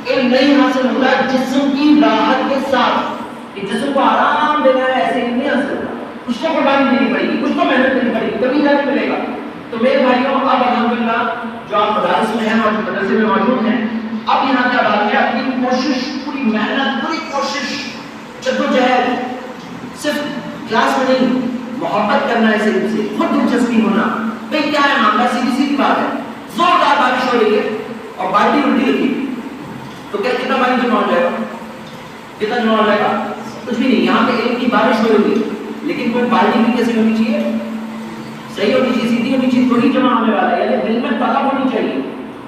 علم نہیں حاصل ہوتا جسم کی راحت کے ساتھ، کہ جسم کو آرام دینا ہے ایسے ہی نہیں حاصل ہوتا، کچھ تو قربانی دینی پڑے گی، کچھ تو محنت کرنی پڑے گی، تبھی جا کے ملے گا۔ تو میرے بھائیوں اب الحمدللہ جو آپ مدارس میں ہیں اور جو مدرسے میں موجود ہیں، اب یہاں کیا بات ہے، اپنی کوشش، پوری محنت، پوری کوشش، جدوجہد، صرف کلاس میں نہیں، محبت کرنا ہے علم سے، خود دلچسپی ہونا۔ بھئی کیا ہے معاملہ، سیدھی سیدھی بات ہے، زوردار بارش ہو رہی ہے اور بالٹی الٹی رکھی، تو کیا کتنا پانی جمع ہو جائے گا؟ کتنا جمع ہو جائے گا؟ کچھ بھی نہیں۔ یہاں پہ علم کی بارش ہو رہی ہے، لیکن کوئی بالٹی بھی کیسے ہونی چاہیے؟ صحیح ہونی چاہیے، سیدھی ہونی چاہیے، تھوڑی جمع ہونے والا ہے، یعنی دل میں طلب ہونی چاہیے،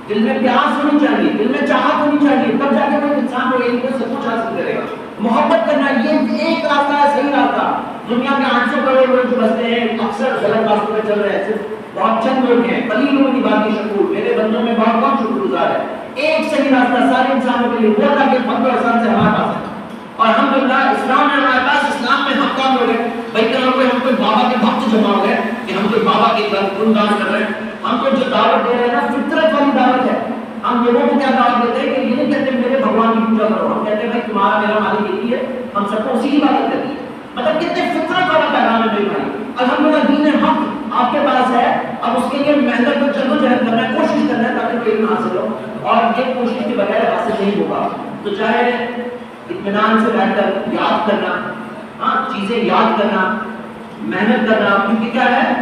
دل میں پیاس ہونی چاہیے، دل میں چاہت ہونی چاہیے، تب جا کے کوئی انسان کو علم کو سب کچھ حاصل کرے گا۔ محبت کرنا یہ ایک راستہ ہے، صحیح راستہ۔ دنیا میں 800 کروڑ لوگ جو بستے ہیں اکثر غلط راستوں پہ چل رہے ہیں، صرف بہت چند لوگ ہیں، قلیلوں کی باقی شکور، میرے بندوں میں بہت کم شکر گزار ہے۔ ایک صحیح راستہ سارے انسانوں کے لیے وہ تھا کہ فضل و احسان سے ہمارے پاس ہے، اور الحمدللہ اسلام میں ہمارے پاس، اسلام میں ہم کام ہو گئے۔ بھائی کہاں کوئی ہم کوئی بابا کے بھکت جمع ہو گئے کہ ہم کوئی بابا کے گنگان کر رہے ہیں، ہم کو جو دعوت دے رہے ہیں نا فطرت والی دعوت ہے۔ ہم لوگوں کو کیا دعوت دیتے ہیں کہ یہ نہیں کہتے میرے بھگوان کی پوجا کرو، ہم کہتے ہیں بھائی تمہارا میرا مالک یہی ہے، ہم سب کو اسی کی عبادت کرنی ہے۔ مطلب کتنے فطرت والا پیغام ہے میرے بھائی۔ الحمدللہ دین حق آپ کے پاس ہے، اب اس کے لیے محنت کو جدوجہد کرنا ہے، کوشش کرنا ہے تاکہ کوئی علم حاصل ہو، اور یہ کوشش کے بغیر حاصل نہیں ہوگا۔ تو چاہے اطمینان سے بیٹھ کر یاد کرنا، ہاں چیزیں یاد کرنا، محنت کرنا، کیونکہ کیا ہے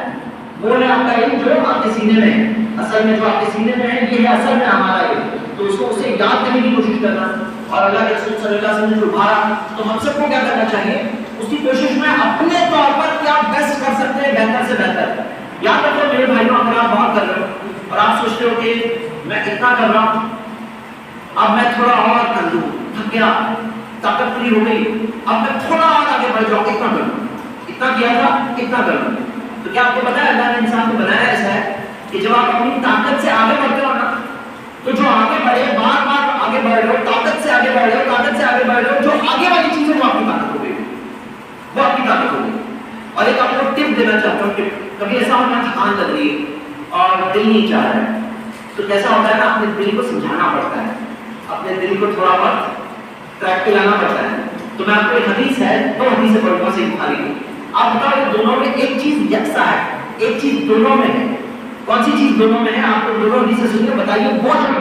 وہ ہے آپ کا علم جو آپ کے سینے میں ہے، اصل میں جو آپ کے سینے میں ہے یہ ہے اصل میں ہمارا علم، تو اس کو اسے یاد کرنے کی کوشش کرنا، اور اللہ کے رسول صلی اللہ علیہ وسلم نے جو ابھارا تو ہم سب کو کیا کرنا چاہیے، اس کی کوشش میں اپنے طور پر کیا بیسٹ کر سکتے ہیں، بہتر سے بہتر۔ یاد رکھو میرے بھائیوں، اگر آپ بہت کر رہے ہو اور آپ سوچتے ہو کہ میں اتنا کر رہا ہوں، اب میں تھوڑا اور کر دوں، تھک گیا، طاقت پوری ہو گئی، اب میں تھوڑا اور آگے بڑھ جاؤں، اتنا کر لوں، اتنا کیا تھا اتنا کر لوں۔ تو کیا آپ کو پتا ہے اللہ نے انسان کو بنایا ایسا ہے کہ جب آپ اپنی طاقت سے آگے بڑھتے ہو نا، تو جو آگے بڑھے، بار بار آگے بڑھ رہے ہو، طاقت سے آگے بڑھ رہے ہو، طاقت سے آگے بڑھ رہے ہو، جو آگے والی چیزیں وہ آپ کی طاقت ہو گئی، وہ آپ کی طاقت ہو گئی۔ اور ایک آپ کو ٹپ دینا چاہتا ہوں کہ کبھی ایسا ہونا تھکان لگ رہی ہے اور دل نہیں چاہ رہا ہے، تو کیسا ہوتا ہے نا، اپنے دل کو سمجھانا پڑتا ہے، اپنے دل کو تھوڑا بہت ٹریک پہ لانا پڑتا ہے۔ تو میں آپ کو ایک حدیث ہے، دو حدیثیں پڑھوں گا صحیح بخاری کی، آپ بتاؤ یہ دونوں میں ایک چیز یکساں ہے، ایک چیز دونوں میں ہے، کون سی چیز دونوں میں ہے؟ آپ کو دونوں حدیثیں سنیے، بتائیے وہ جو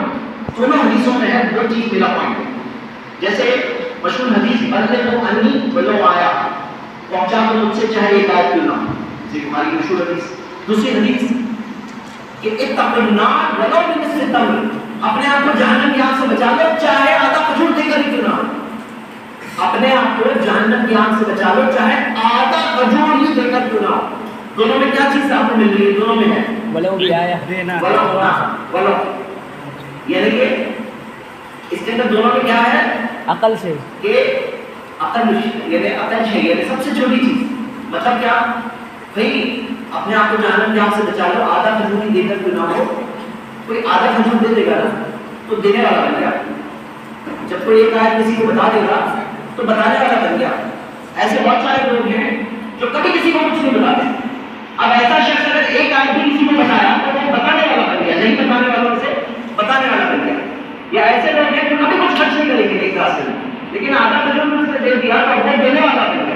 دونوں حدیثوں میں ہے وہ چیز ملا پوائنٹ ہے۔ جیسے مشہور حدیث بلغوا عنی ولو آیا، پہنچا دو مجھ سے چاہے ایک آیت کیوں نہ ہو، یہ ہماری مشہور حدیث۔ دوسری حدیث کہ اتقوا النار ولو بمثل تمر، اپنے آپ کو جہنم کی آگ سے بچا لو چاہے آدھا کھجور دے کر ہی کیوں نہ ہو، اپنے آپ کو جہنم کی آگ سے بچا لو چاہے آدھا کھجور ہی دے کر کیوں نہ ہو۔ دونوں میں کیا چیز آپ کو مل رہی ہے؟ دونوں میں ہے ولو بھی آیا دینا، ولو، یعنی کہ اس کے اندر دونوں میں کیا ہے؟ عقل سے، کہ عقل، یعنی عقل ہے، یعنی سب سے چھوٹی چیز، مطلب کیا بھائی اپنے آپ کو جہنم کی آگ سے بچا لو، آدھا کھجور ہی دے کر کیوں نہ ہو۔ کوئی آدھا کھجور دے دے گا نا تو دینے والا بن گیا، جب کوئی ایک آیت کسی کو بتا دے گا تو بتانے والا بن گیا۔ ایسے بہت سارے لوگ ہیں جو کبھی کسی کو کچھ نہیں بتاتے، اب ایسا شخص اگر ایک آیت بھی کسی کو بتایا تو وہ بتانے والا بن گیا، نہیں بتانے والوں سے بتانے والا بن گیا۔ یا ایسے لوگ ہیں جو کبھی کچھ خرچ نہیں کریں گے ایک راستے میں، لیکن آدھا کھجور میں اس نے دے دیا تو وہ دینے والا بن گیا۔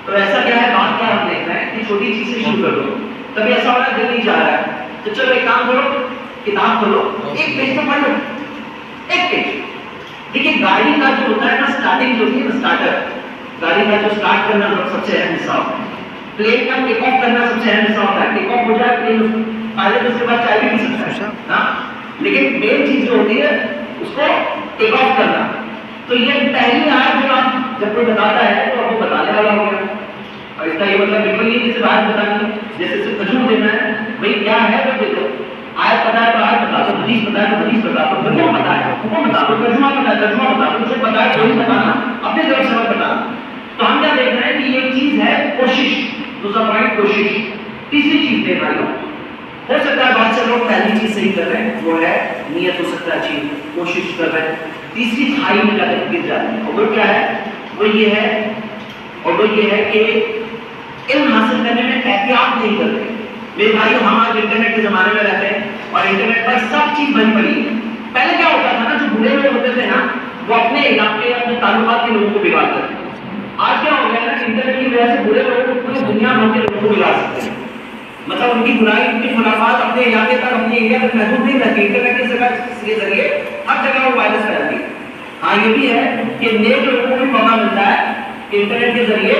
تو ایسا کیا ہے، بات کیا ہم دیکھ رہے ہیں کہ چھوٹی چیز سے شروع کر دو، کبھی ایسا ہونا دل نہیں چاہ رہا ہے تو چلو ایک کام کرو، کتاب کھولو، ایک پیج تو پڑھ لو، ایک پیج۔ دیکھیے گاڑی کا جو ہوتا ہے نا، اسٹارٹنگ جو ہوتی ہے نا، اسٹارٹر، گاڑی کا جو اسٹارٹ کرنا سب سے اہم حصہ ہوتا ہے، پلین کا ٹیک آف کرنا سب سے اہم حصہ ہوتا ہے، ٹیک آف ہو جائے پلین پائلٹ اس کے بعد چائے بھی پی سکتا ہے ہاں، لیکن مین چیز جو ہوتی ہے اس کو ٹیک آف کرنا۔ تو یہ پہلی آیت جو آپ جب کوئی بتاتا ہے تو وہ بتانے والا ہو گیا، اور اس کا یہ مطلب بالکل نہیں جیسے بات بتانی ہے، جیسے صرف کھجور دینا ہے، بھائی کیا ہے وہ دیکھو، آیت پتا ہے تو آیت بتا دو، حدیث پتا ہے تو حدیث بتا دو، حکم پتا ہے حکم بتا دو، ترجمہ پتا ہے ترجمہ بتا دو، جو پتا ہے وہی بتانا، اپنے طرف سے بتانا۔ تو ہم کیا دیکھ رہے ہیں کہ یہ چیز ہے کوشش، دوسرا پوائنٹ کوشش۔ تیسری چیز دیکھ رہے ہو سکتا ہے بہت سے لوگ پہلی چیز صحیح کر رہے ہیں، وہ ہے نیت، ہو سکتا ہے اچھی کوشش کر رہے ہیں، تیسری کھائی میں جا کر گر جاتے ہیں، اور وہ کیا ہے، وہ یہ ہے کہ علم حاصل کرنے میں احتیاط نہیں کرتے، میرے بھائیو ہم آج انٹرنیٹ کے زمانے میں رہتے ہیں اور انٹرنیٹ پر سب چیز بھری پڑی ہے. پہلے کیا ہوتا تھا نا, جو بوڑھے ہوئے ہوتے تھے نا وہ اپنے علاقے اپنے تعلقات کے لوگوں کو بگاڑتے تھے. آج کیا ہو گیا نا, انٹرنیٹ کی وجہ سے بوڑھے لوگوں کو پوری دنیا بھر کے لوگوں کو بگاڑ سکتے ہیں. مطلب ان کی برائی ان کی خلافات اپنے علاقے تک اپنے ایریا تک محدود نہیں رہتی. انٹرنیٹ کے ذریعے ہر جگہ وہ وائرس پھیلتی ہے. ہاں یہ بھی ہے کہ نیک لوگوں کو بھی موقع ملتا ہے کہ انٹرنیٹ کے ذریعے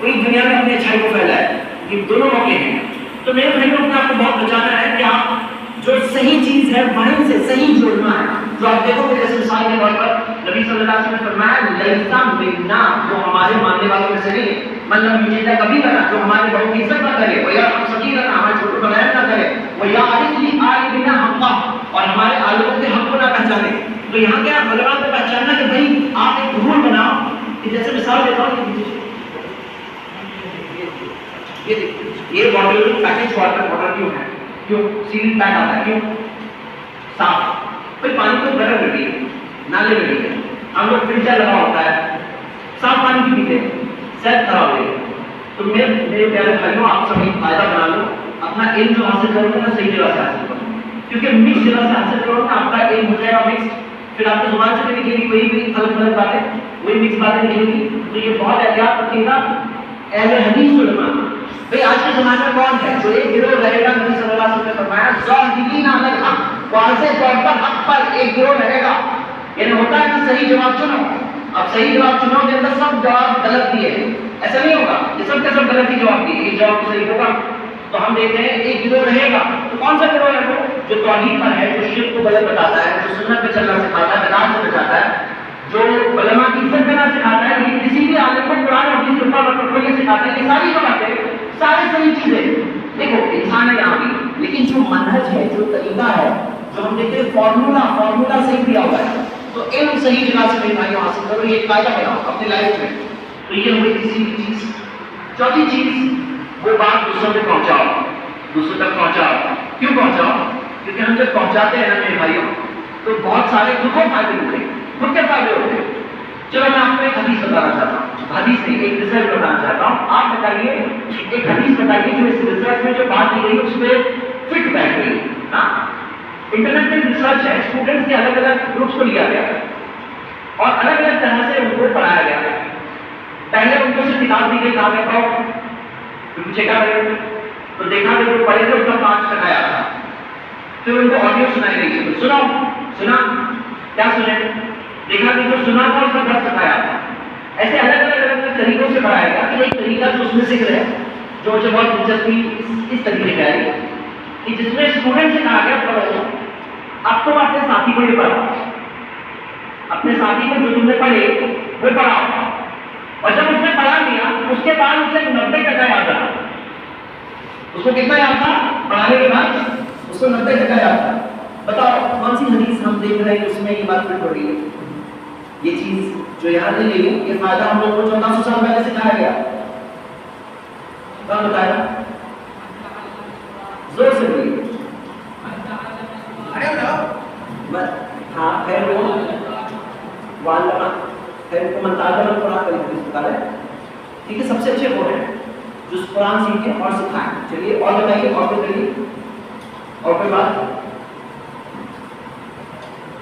پوری دنیا میں اپنی اچھائی کو پھیلائے. یہ دونوں موقع ہیں. تو میرے بھائیوں کو آپ کو بہت بچانا ہے کہ آپ جو صحیح چیز ہے وہیں سے صحیح جوڑنا ہے. جو آپ دیکھو گے جیسے مثال کے طور پر نبی صلی اللہ علیہ وسلم نے فرمایا لیسا منا, جو ہمارے ماننے والوں میں سے نہیں, مطلب یہ کبھی کرنا جو ہمارے بڑوں کی عزت نہ کرے, وہ یا ہم سکی کرنا ہمارے چھوٹوں کا غیر نہ کرے, وہ یا آل بنا حقا, اور ہمارے عالموں کے حق کو نہ پہچانے. تو یہاں کیا علماء کو پہچاننا کہ بھائی آپ ایک رول بناؤ کہ جیسے مثال دیتا ہوں یہ باٹل پیکج واٹر کیوں ہے, کیوں سیل پیک آتا ہے, کیوں صاف, کوئی پانی کو گرم مٹی ہے نالے میں نہیں ہے, ہم لوگ فلٹر لگا ہوتا ہے, صاف پانی کی پیتے ہیں, صحت خراب ہو گئی. تو میرے پیارے بھائیوں آپ سب ایک فائدہ بنا لو, اپنا علم جو حاصل کرو گے نا صحیح جگہ سے حاصل کرو, کیونکہ مکس جگہ سے حاصل کرو نا آپ کا علم ہو جائے گا مکس, پھر آپ کی زبان سے بھی نکلے گی وہی غلط باتیں, وہی مکس باتیں نکلیں گی. تو یہ بہت احتیاط رکھیے گا اہل حدیث علماء. بھئی آج کے زمانے میں کون ہے جو ایک گروہ رہے گا, نبی صلی اللہ علیہ وسلم نے فرمایا ظاہرین علی الحق, واضح طور پر حق پر ایک گروہ رہے گا. یعنی ہوتا ہے کہ صحیح جواب چنو, اب صحیح جواب چنو کے اندر سب جواب غلط دیے, ایسا نہیں ہوگا یہ سب کے سب غلط ہی جواب دیے, ایک جواب صحیح ہوگا. تو ہم دیکھتے ہیں ایک گروہ رہے گا. تو کون سا گروہ ہے وہ جو توحید پر ہے, جو شرک کو غلط بتاتا ہے, جو سنت پہ چلنا سکھاتا ہے, بدعات سے بچاتا ہے, جو علماء کی عزت کرنا سکھاتا ہے, یہ کسی بھی عالم کو قرآن اور حدیث کے اوپر یہ سکھاتا ہے. یہ ساری جو باتیں ساری صحیح چیزیں, دیکھو انسان ہے یہاں بھی, لیکن جو منہج ہے, جو طریقہ ہے, جو ہم دیکھتے ہیں فارمولا صحیح دیا ہوا ہے. تو علم صحیح جگہ سے میرے بھائیوں حاصل کرو, یہ ایک فائدہ بناؤ اپنی لائف میں. تو یہ ہوئی کسی بھی چیز. چوتھی چیز, وہ بات دوسروں تک پہنچاؤ, دوسروں تک پہنچاؤ. کیوں پہنچاؤ؟ کیونکہ ہم جب پہنچاتے ہیں نا میرے بھائیوں تو بہت سارے خود کو فائدے ہوتے ہیں, خود کے فائدے ہوتے ہیں. چلو میں آپ کو ایک حدیث بتانا چاہتا ہوں, حدیث نہیں ایک ریسرچ بتانا چاہتا ہوں. آپ بتائیے ایک حدیث بتائیے جو اس ریسرچ میں جو بات کی گئی اس پہ فٹ بیٹھ گئی. ہاں انٹرنیٹ میں ریسرچ ہے, اسٹوڈنٹس کے الگ الگ گروپس کو لیا گیا اور الگ الگ طرح سے ان کو پڑھایا گیا. پہلے ان کو صرف کتاب دی گئی, کہا گیا پڑھو, پھر پوچھے کیا کریں, تو دیکھا کہ جو پڑھے تھے اس کا 5 ٹکا آیا تھا. پھر ان کو آڈیو سنائی گئی, سنا کیا سنے, دیکھا کہ جو سنا تھا اس کا 10 ٹکا آیا تھا. ایسے الگ الگ طریقوں سے پڑھایا گیا. پھر ایک طریقہ جو اس میں ذکر ہے جو مجھے بہت دلچسپی اس طریقے کا ہے کہ جس میں اسٹوڈنٹ سے کہا گیا پڑھو, اب تم اپنے ساتھی کو یہ پڑھاؤ, اپنے ساتھی کو جو تم نے پڑھے وہ پڑھاؤ. اور جب اس نے پڑھا دیا اس کے بعد اسے 90 ٹکا یاد رہا. اس کو کتنا یاد تھا پڑھانے کے بعد, اس کو 90 ٹکا یاد تھا. بتاؤ کون سی حدیث ہم دیکھ رہے ہیں اس میں یہ بات فٹ ہو رہی ہے. یہ چیز جو یاد نہیں ہے, یہ فائدہ ہم لوگوں کو 1400 سال پہلے سکھایا گیا. کون بتایا, زور سے بولیے. ہاں خیر وہ واللہ خیر کو منتاجہ میں قرآن کا حدیث بتا رہے ہیں. ٹھیک ہے, سب سے اچھے وہ ہیں جو قرآن سیکھیں اور سکھائیں. چلیے اور بتائیے, اور کوئی کریے, اور کوئی بات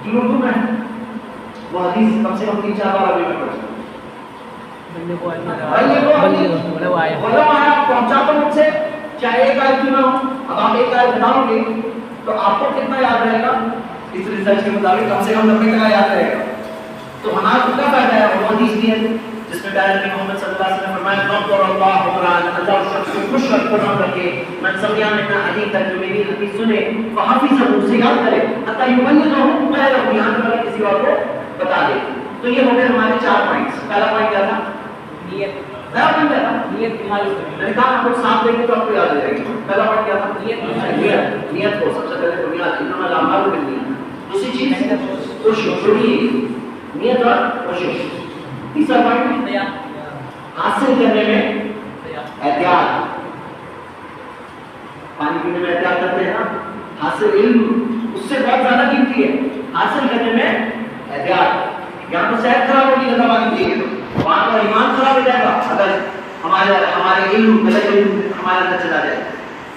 کی اردو میں وہ حدیث کم سے کم 3-4 بار ابھی میں پڑھ پہنچا تو مجھ سے چاہے ایک آیت کیوں نہ ہو. اب آپ ایک آیت بتاؤ گے تو آپ کو کتنا یاد رہے گا, اس ریسرچ کے مطابق کم سے کم 90 ٹکا یاد رہے گا. تو ہمارا کتنا فائدہ ہے, وہ حدیث بھی ہے جس میں ڈائریکٹ محمد صلی اللہ علیہ وسلم نے فرمایا نقر اللہ قرآن, اللہ اس شخص کو خوش رکھ قرآن رکھے, من سمعا منا حدیثا, جو میری حدیث سنے فحفظہ اسے یاد کرے, حتی یبلغہ غیرہ, یہاں تک کسی اور کو بتا دے. تو یہ ہو گئے ہمارے 4 پوائنٹس. پہلا پوائنٹ کیا تھا, نیت. پہلا پوائنٹ کیا تھا, نیت کی حالت. میں نے کہا آپ کو ساتھ دیکھیں تو آپ کو یاد آ جائے گی. پہلا پوائنٹ کیا تھا, نیت. نیت کو سب سے پہلے بنیاد, انما الاعمال بالنیات. دوسری چیز خوشی, نیت اور خوشی. تیسرا پوائنٹ حاصل کرنے میں احتیاط. پانی پینے میں احتیاط کرتے ہیں نا, حاصل علم اس سے بہت زیادہ قیمتی ہے. حاصل کرنے میں احتیاط. یہاں تو صحت خراب ہوگی زیادہ پانی پیے گے تو وہاں پر ایمان خراب ہو جائے گا اگر ہمارے علم غلط علم ہمارے اندر چلا جائے.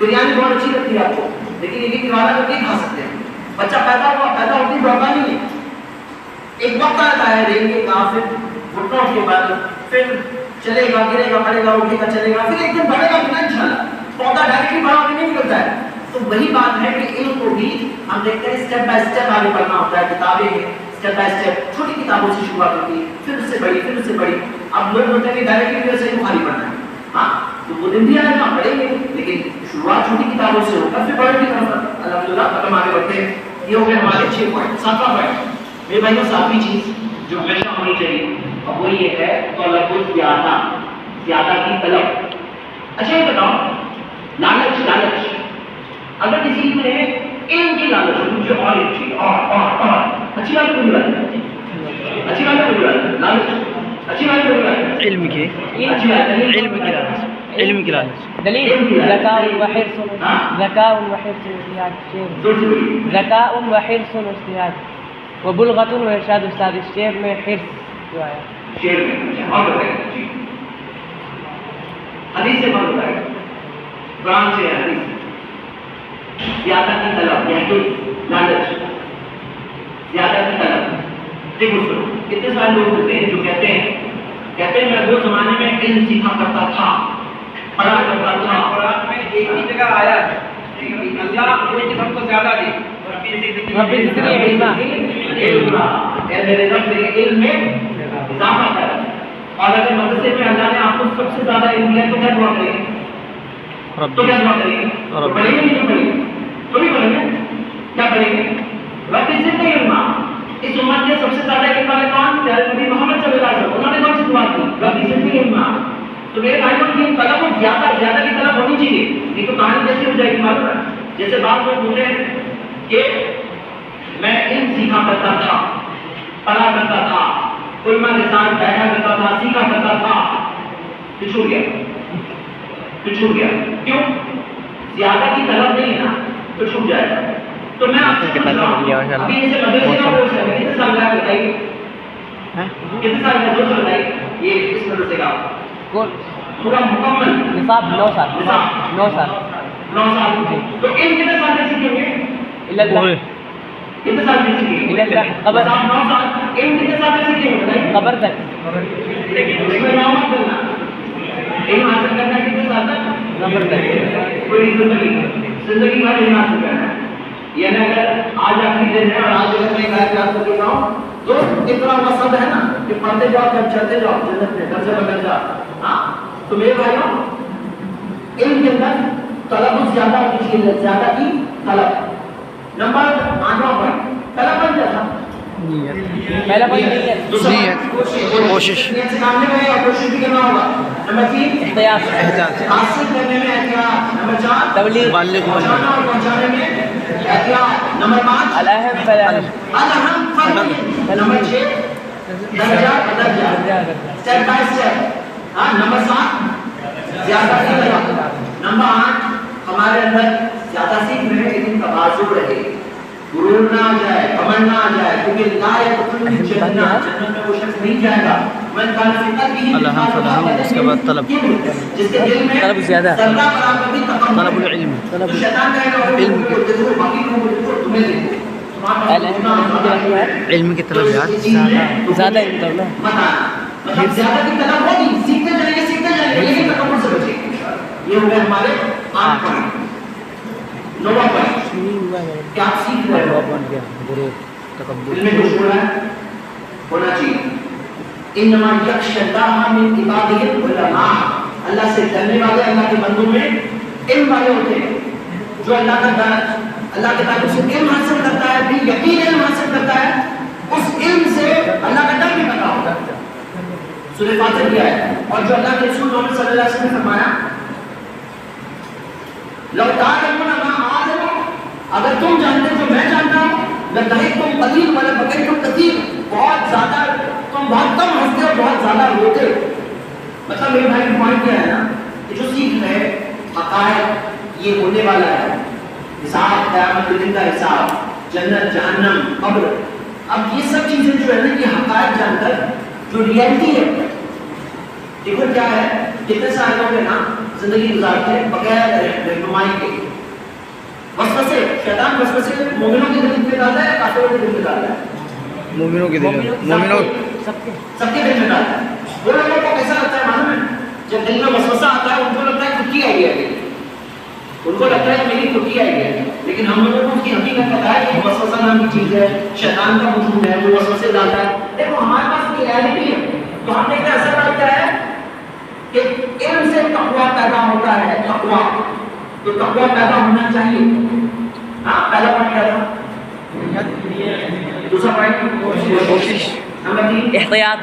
بریانی بہت اچھی لگتی ہے آپ کو، لیکن یہ دیوارہ کر کے کھا سکتے ہیں. بچہ پیدا ہوتی دوڑتا نہیں ہے. ایک وقت آتا ہے رہیں گا، پھر گھٹنوں کے بعد پھر چلے گا، گرے گا، پڑے گا، اٹھے گا، چلے گا، پھر ایک دن بڑھے گا بنا انشاءاللہ. پودا ڈائریکٹلی بڑا ہونے نہیں نکلتا ہے. تو وہی بات ہے کہ علم کو بھی ہم دیکھتے ہیں اسٹیپ بائی اسٹیپ آگے بڑھنا ہوتا ہے. کتابیں ہیں اسٹیپ بائی اسٹیپ، چھوٹی کتابوں سے شروعات ہوتی ہے، پھر اس سے بڑی، پھر اس سے بڑی. اب لوگ ہوتے ہیں کہ ڈائریکٹلی صحیح بخاری پڑھنا ہے. ہاں تو وہ دن بھی آئے گا، پڑھیں گے، لیکن شروعات چھوٹی کتابوں سے ہوگا، پھر بڑے کی طرف الحمدللہ قدم آگے بڑھتے ہیں. یہ ہو گئے ہمارے 6 پوائنٹ. 7واں پوائنٹ میرے بھائیوں، 7ویں چیز جو ہمیشہ ہونی چاہیے اور وہ یہ ہے طلب الزیادہ، زیادہ کی طلب. اچھا یہ بتاؤ، لالچ اگر کسی میں علم کی لالچ ہو، مجھے اور ایک چیز اور اچھی بات ہے، کوئی بات نہیں، اچھی بات ہے، کوئی بات نہیں، لالچ اچھی بات ہے، کوئی بات نہیں، علم کی اچھی بات ہے، علم کی لالچ، علم کی لالچ. دلیل ذکاء وحرص ذکاء وحرص واجتهاد، ذکاء وحرص واجتهاد وبلغۃ وارشاد. استاد الشعر میں حرص جو آیا شعر میں اور بتائیں جی، حدیث سے بات بتائیں، قرآن سے حدیث. زیادہ کی طلب یعنی لالچ، زیادہ کی طلب. دیکھو سنو، کتنے سارے لوگ ہوتے ہیں جو کہتے ہیں میں وہ زمانے میں علم سیکھا کرتا تھا، پڑھا کرتا تھا. قرآن میں ایک ہی جگہ آیا ہے اللہ وہ جسم کو زیادہ دے، ربی زدنی علما، میرے رب میرے علم میں اضافہ کر. اور اگر مدرسے میں اللہ نے آپ کو سب سے زیادہ علم دیا تو کیا دعا کریں گے؟ تو کیا دعا کریں گے؟ پڑھیں گے نہیں پڑھیں گے؟ تو نہیں پڑھیں گے، کیا پڑھیں گے؟ رب زدنی علما. اس امت کے سب سے زیادہ علم والے کون؟ پیارے نبی محمد صلی اللہ علیہ وسلم. انہوں نے کون سی دعا کی؟ رب زدنی علما. تو میرے بھائیوں کی طلب زیادہ کی طلب ہونی چاہیے. یہ تو کہانی کیسے ہو جائے گی معلوم ہے؟ جیسے بات لوگ بولتے ہیں کہ میں علم سیکھا کرتا تھا، پڑھا کرتا تھا، علماء کے ساتھ بیٹھا کرتا تھا، سیکھا کرتا تھا، پھر چھوٹ گیا. کیوں؟ زیادہ کی طلب نہیں ہے نا، تو چھوٹ جائے گا. تو میں آپ سے پوچھ رہا ہوں، ابھی اسے مدرسے کا کورس ہے، کتنے سال کا ہے بتائیے؟ کتنے سال کا دوست بتائیے؟ یہ اس مدرسے کا پورا مکمل نصاب 9 سال. 9 سال. 9 سال. تو علم کتنے سال میں سیکھیں گے؟ کتنے سال میں سیکھیں گے؟ قبر 9 سال. علم کتنے سال میں سیکھیں گے بتائیے؟ قبر تک. لیکن اس میں نام مت کرنا. علم حاصل کرنا ہے کتنے سال تک؟ قبر تک. پوری زندگی بھر علم حاصل کرنا ہے. یعنی اگر آج آخری دن ہے اور آج اگر میں ایک یاد کر دیتا ہوں تو اتنا ہوا سب ہے نا کہ پڑھتے جاؤ جب چلتے جاؤ جنت میں گھر سے بدل جاؤ. ہاں تو میرے بھائیوں، علم کے اندر طلب زیادہ ہونی چاہیے، زیادہ کی طلب. نمبر 8واں پوائنٹ، پہلا پوائنٹ کیا تھا؟ پہلا پوائنٹ نہیں ہے، کوشش سے کام نہیں کرے اور کوشش بھی کرنا ہوگا. نمبر 3 احتیاط، حاصل کرنے میں احتیاط. نمبر 4 تبلیغ، پہنچانا اور پہنچانے میں احتیاط. نمبر 5 الاہم فالاہم، الہم فالہم. نمبر 6 درجہ بدرجہ، اسٹیپ بائی اسٹیپ. ہاں نمبر 7 زیادہ کی طلب. نمبر 8 ہمارے اندر زیادہ سیکھ رہے ہیں لیکن تواضع رہے، غرور نہ آ جائے، کمن نہ آ جائے، کیونکہ لا یدخل الجنہ، جنت میں وہ شخص نہیں جائے گا من کان فی قلبہ الحم فالحم. اس کے بعد طلب، جس کے دل میں طلب زیادہ، ذرہ برابر بھی تکبر، طلب العلم، تو شیطان کہے گا علم وہ دیکھو باقی لوگوں کو دیکھو تمہیں دیکھو. علم کی طلب یاد زیادہ علم کرنا، مطلب زیادہ کی طلب ہوگی، سیکھتے جائیں گے لیکن تکبر سے بچیں گے. یہ ہو گئے ہمارے 8 پوائنٹ. 9واں پوائنٹ کیا آپ سیکھ رہے ہو؟ علم میں کچھ ہونا ہے، ہونا چاہیے. انما یخشی اللہ من عبادہ العلماء. اللہ سے ڈرنے والے اللہ کے بندوں میں علم والے ہوتے ہیں. جو اللہ کا ڈر، اللہ کے تعلق سے علم حاصل کرتا ہے، بھی یقین علم حاصل کرتا ہے، اس علم سے اللہ کا ڈر بھی پیدا ہوتا ہے. سورہ فاتحہ کیا ہے. اور جو اللہ کے رسول محمد صلی اللہ علیہ وسلم نے فرمایا لو تعلمون ما اعلم، اگر تم جانتے جو میں جانتا ہوں، لضحکتم قلیلا ولا بکیتم کثیر، بہت زیادہ تم بہت کم ہنستے اور بہت زیادہ روتے. مطلب میرے بھائی پوائنٹ کیا ہے نا کہ جو سیکھ رہے حقائق یہ ہونے والا ہے، حساب، قیامت کے دن کا حساب، جنت، جہنم، قبر. اب یہ سب چیزیں جو ہے نا یہ حقائق جان کر جو ریئلٹی ہے، دیکھو کیا ہے. کتنے سارے لوگ ہیں نا زندگی گزارتے ہیں بغیر رہنمائی کے. وسوسے شیطان وسوسے مومنوں کے دل میں ڈالتا ہے کافروں کے دل میں ڈالتا ہے؟ مومنوں کے دل میں. مومنوں سب کے دل میں ڈالتا ہے. وہ لوگوں کو کیسا لگتا ہے معلوم ہے؟ جب دل میں وسوسہ آتا ہے ان کو لگتا ہے خود کی آئیڈیا ہے, ان کو لگتا ہے میری خود کی آئیڈیا ہے. لیکن ہم لوگوں کو اس کی حقیقت پتا ہے کہ وسوسہ نام کی چیز ہے, شیطان کا وجود ہے, وہ وسوسے ڈالتا ہے. دیکھو ہمارے پاس کی ریالٹی ہے تو ہم نے کیا اثر لگتا ہے کہ علم سے تقویٰ پیدا ہوتا ہے. تقویٰ تو تقویٰ پیدا ہونا چاہیے. ہاں پہلا پوائنٹ کیا تھا؟ دوسرا پوائنٹ کوشش, نمبر 3 احتیاط,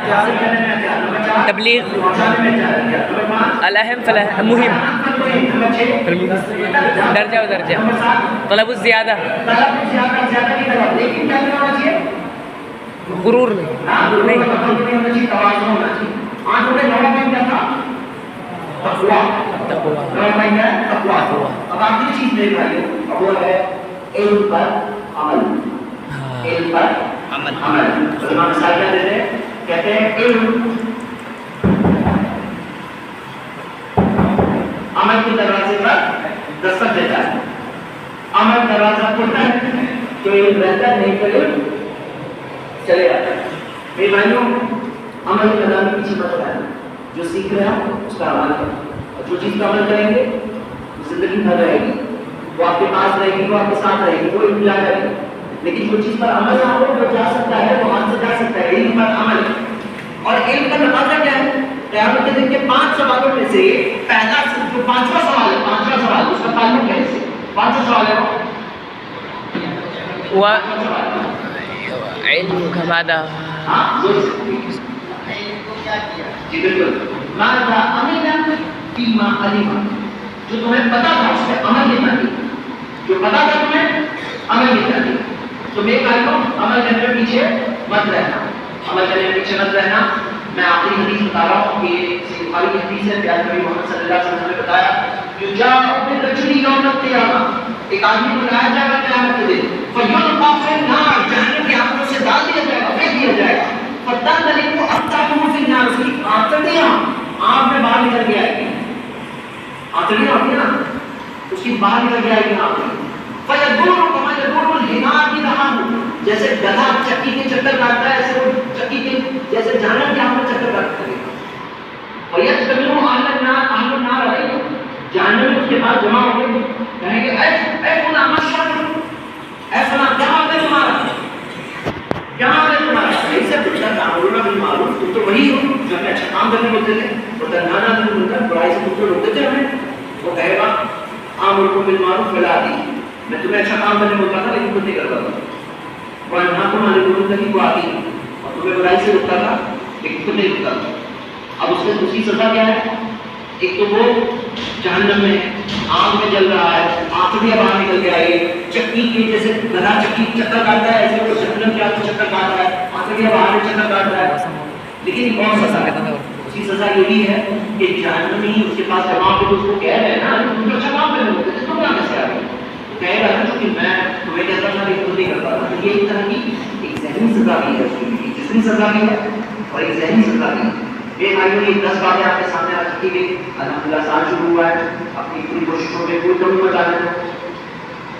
تبلیغ, الاہم فالمهم, درجہ و درجہ, طلب الزیادہ, غرور نہیں. اب آخری چیز میرے بھائیوں اب وہ ہے علم پر عمل. علم پر عمل. علماء مثال کیا دیتے ہیں؟ کہتے ہیں علم عمل کے دروازے پر دستک دیتا ہے. عمل دروازہ کھولتا ہے تو علم رہتا ہے, نہیں تو علم چلے جاتا ہے. میرے بھائیوں عمل کے نظام کی پیچھے مت رہنا, جو سیکھ رہے ہیں اس کا عمل کریں, اور جو چیز کا عمل کریں گے زندگی بھر رہے گی, وہ آپ کے پاس رہے گی, وہ آپ کے ساتھ رہے گی, وہ انتظار کرے گی. لیکن جو چیز پر عمل نہ ہو وہ جا سکتا ہے, وہ ہاتھ سے جا سکتا ہے. علم پر عمل. اور علم کا تقاضا کیا ہے؟ قیامت کے دن کے 5 سوالوں میں سے پہلا جو 5واں سوال ہے, 5واں سوال اس کا تعلق ہے اس سے. 5واں سوال ہے وہ علم کمادا. جی بالکل. ماذا عمل فيما علم, جو تمہیں پتا تھا اس پہ عمل نہیں کرنا. جو پتا تھا تمہیں عمل نہیں کرنا. تو میرے بھائیوں عمل کرنے کے پیچھے مت رہنا, عمل کرنے کے پیچھے مت رہنا. میں آخری حدیث بتا رہا ہوں کہ صحیح بخاری کی حدیث ہے. پیارے نبی محمد صلی اللہ علیہ وسلم نے بتایا جو جا اپنے رجلی یوم القیامہ, ایک آدمی کو لایا جائے گا قیامت کے دن, فیلقا فی النار, جہنم کی آنکھوں سے ڈال دیا جائے گا, پھینک دیا جائے گا. فتنطلق اقطابہ فی النار, اس کی آنتڑیاں آنکھ میں باہر نکل کے آئے گی. آنتڑیاں ہوتی ہیں نا, اس کی باہر نکل کے آئے گی آنکھ میں. فیدور کما یدور الحمار کی رہا, جیسے گدھا چکی کے چکر کاٹتا ہے ایسے وہ چکی کے جیسے جہنم کی آنکھ میں چکر کاٹتا ہے. فیجتمع اہل النار علیہ, جہنم میں اس کے پاس جمع ہو گئے, کہیں گے اے فلاں مشرق, اے فلاں کیا حال ہے تمہارا, کیا حال ہے تمہارا. ایسے پوچھتا تعملون بالمعروف, تم تو وہی ہو جو ہمیں اچھا کام کرنے بولتے تھے, وتنہون عن المنکر, برائی سے تم تو روکتے تھے ہمیں. وہ کہے گا آمرکم بالمعروف ولا آتی, میں تمہیں اچھا کام کرنے بولتا تھا لیکن خود نہیں کرتا تھا. وانہاکم عن المنکر کو آتی, اور تمہیں برائی سے روکتا تھا لیکن خود نہیں روکتا تھا. اب اس میں دوسری سزا کیا ہے؟ ایک تو وہ جہنم میں آگ میں جل رہا ہے, آنکھیں باہر نکل کے آئی, چکی کے جیسے گدھا چکی چکر کاٹتا ہے ایسے وہ جہنم کے آگ چکر کاٹ رہا ہے, آنکھیں باہر چکر کاٹ رہا ہے. لیکن کون سزا ہے؟ اسی سزا یہ بھی ہے کہ جہنم ہی اس کے پاس جمع کے اس کو کہہ رہے ہیں نا تم اچھا کام کرنے ہوتے تھے, تم کہاں کیسے آ گئے, کہہ رہا ہے کہ میں تمہیں کہتا تھا لیکن خود نہیں کرتا تھا. یہ ایک طرح کی ایک ذہنی سزا بھی ہے, اس کی جسمی سزا بھی ہے اور ایک ذہنی سزا بھی ہے. میرے بھائیوں یہ 10 باتیں آپ کے سامنے آ چکی گئی. الحمدللہ سال شروع ہوا ہے, اپنی پوری کوششوں میں کوئی کمی بتا دیں,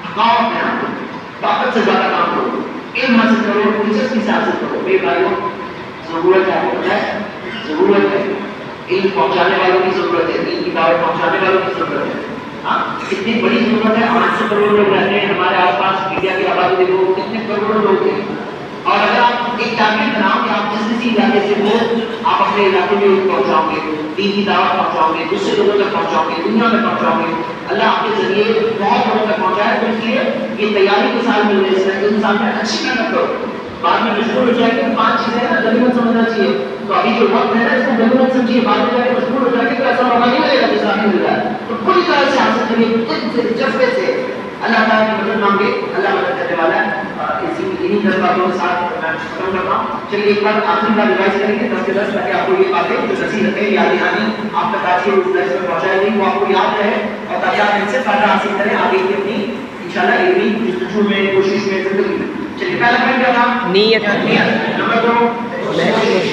تھکاوٹ میں آپ طاقت سے زیادہ کام کرو, علم حاصل کرو, دلچسپی سے حاصل کرو. میرے بھائیوں ضرورت ہے, ضرورت ہے علم پہنچانے والوں کی ضرورت ہے, علم کی دعوت پہنچانے والوں کی ضرورت ہے. ہاں کتنی بڑی ضرورت ہے, 800 کروڑ لوگ رہتے ہیں ہمارے آس پاس, انڈیا کی آبادی دیکھو کتنے کروڑوں لوگ ہیں. اور اگر آپ ایک ٹارگیٹ بناؤ کہ آپ جس کسی علاقے سے ہو آپ اپنے علاقے میں پہنچاؤ گے, دین کی دعوت پہنچاؤ گے, دوسرے لوگوں تک پہنچاؤ گے, دنیا میں پہنچاؤ گے, اللہ آپ کے ذریعے بہت لوگوں تک پہنچائے. تو اس لیے یہ تیاری کے ساتھ مل رہے ہیں, انسان میں اچھی محنت کرو. بعد میں مشغول ہو جائے کہ 5 چیزیں ہیں نا غنیمت سمجھنا چاہیے, تو ابھی جو وقت ہے نا اس کو غنیمت سمجھیے, بعد میں جا کے مشغول ہو جائے کہ ایسا موقع نہیں ملے گا جیسا نہیں مل رہا ہے. تو پوری طرح سے حاصل کریے, جذبے سے اللہ تعالیٰ کی مدد مانگے, اللہ مدد کرنے والا ہے. انہیں 10 باتوں کے ساتھ میں ختم کرتا ہوں. چلیے ایک بار آخری بار ریوائز کریں گے 10 کے 10, تاکہ آپ کو یہ باتیں جو نصیحت ہے یاد دہانی آپ تک آج کے اس درس میں پہنچائی گئی وہ آپ کو یاد رہے, اور تاکہ آپ ان سے فائدہ حاصل کریں آگے کی اپنی انشاءاللہ علمی جستجو میں, کوشش میں, زندگی میں. چلیے پہلا پوائنٹ کیا تھا؟ نیت. نمبر 2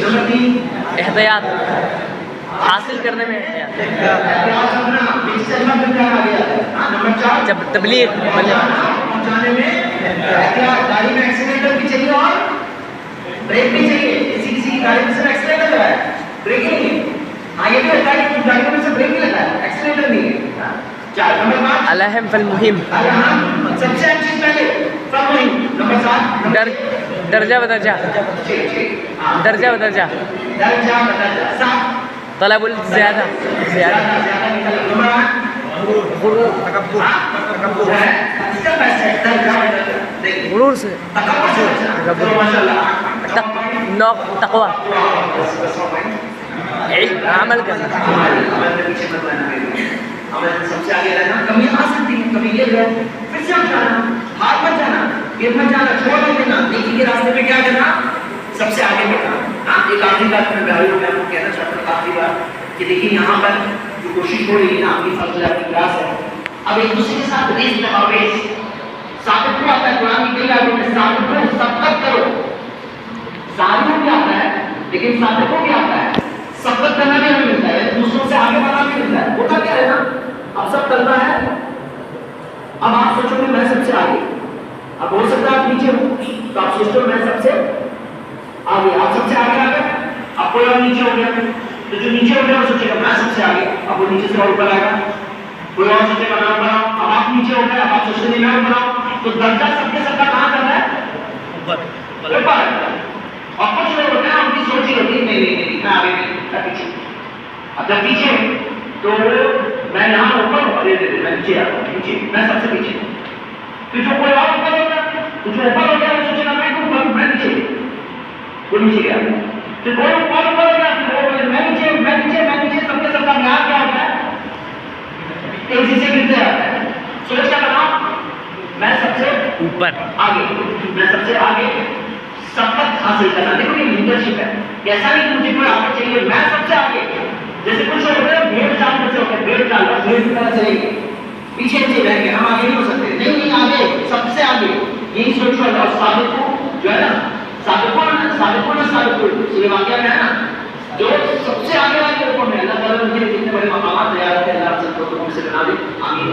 نمبر 3 احتیاط. حاصل کرنے میں احتیاط، احتیاط رکھنا، بیچ سے نمبر کیا آ گیا؟ نمبر 4 جب تبلیغ پہنچانے میں احتیاط، گاڑی میں ایکسیلیٹر بھی چاہیے اور بریک بھی چاہیے. کسی کی گاڑی میں صرف ایکسیلیٹر لگا ہے، بریک نہیں ہے. ہاں یہ بھی ہوتا ہے کہ کچھ گاڑیوں میں سے بریک نہیں لگا ہے، ایکسیلیٹر نہیں ہے. 4 نمبر 5 الاہم فالمہم، سب سے اہم چیز پہلے فالمہم. نمبر 7 درجہ بدرجہ، درجہ بدرجہ، درجہ بدرجہ. 7 طلب الزیادہ، زیادہ، نمبر 8 غرور سے، تقوی، عمل کرنا. سب سے آگے رہنا. کمی آ سکتی ہے، کمی یہ ہے پھر سے اٹھانا، ہاتھ مت جانا، گر مت جانا، چھوڑ نہیں دینا. نیکی کے راستے پہ کیا کرنا؟ سب سے آگے بڑھنا. ایک آخری بات میں بہار کو میں کہنا چاہتا ہوں، آخری بات کہ دیکھیے یہاں پر جو کوشش ہو رہی ہے نا آپ کی فضل کی کلاس ہے، اب ایک دوسرے کے ساتھ ریس لگاؤ. ریس ثابت کو آتا ہے، قرآن کی کئی آیتوں میں ثابت کو سبقت کرو. ظاہر کو بھی آتا ہے لیکن ثابت کو بھی آتا ہے. سبقت کرنا بھی ہمیں ملتا ہے، دوسروں سے آگے بڑھنا بھی ملتا ہے. ہوتا کیا ہے نا، اب سب کرنا ہے، اب آپ سوچو گے میں سب سے آگے. اب ہو سکتا ہے آپ نیچے ہو تو آپ سوچتے ہو میں سب سے آگے. آپ سب سے آگے آ گئے، اب کوئی اور نیچے ہو گیا تو جو نیچے ہو گیا وہ سوچے گا میں سب سے آگے. اب وہ نیچے سے اور اوپر آئے گا. کوئی اور سوچے گا میں اوپر آؤں. اب آپ نیچے ہو گئے، اب آپ سوچتے ہیں میں اوپر آؤں. تو درجہ سب کے سب کا کہاں کر رہا ہے؟ اوپر. اور کچھ لوگ ہوتے ہیں ان کی سوچ ہی ہوتی ہے نہیں میں آگے نہیں، میں پیچھے. اب جب پیچھے تو میں یہاں اوپر ہوں، میں نیچے آتا ہوں، نیچے میں سب سے پیچھے. پھر جو کوئی اور اوپر ہوگا تو جو اوپر ہو گیا وہ سوچے گا میں تو اوپر ہوں، میں نیچے. وہ نیچے گیا. پھر کوئی اوپر اوپر ہو گیا پھر وہ بولے میں نیچے میں نیچے میں نیچے. سب کے سب کا معیار کیا ہوتا ہے؟ تیزی سے گرتے آتا ہے. سوچ کیا بناؤ؟ میں سب سے اوپر، آگے، میں سب سے آگے سبقت حاصل کرنا. دیکھو یہ لیڈرشپ ہے. ایسا نہیں کہ مجھے کوئی آگے چاہیے، میں سب سے آگے. جیسے کچھ لوگ ہوتے ہیں بھیڑ چال میں سے ہوتے ہیں، بھیڑ چال بس بھیڑ کی طرح چلے گی، پیچھے پیچھے رہ کے ہم آگے نہیں ہو سکتے. نہیں آگے، سب سے آگے. یہی سوچ رہا اور ثابت کو جو ہے نا ثابت کو یہ واقعہ میں ہے نا جو سب سے آگے والے لوگوں میں اللہ تعالیٰ نے کتنے بڑے مقامات تیار کرتے ہیں. اللہ سب کو تم سے بنا دے. آمین.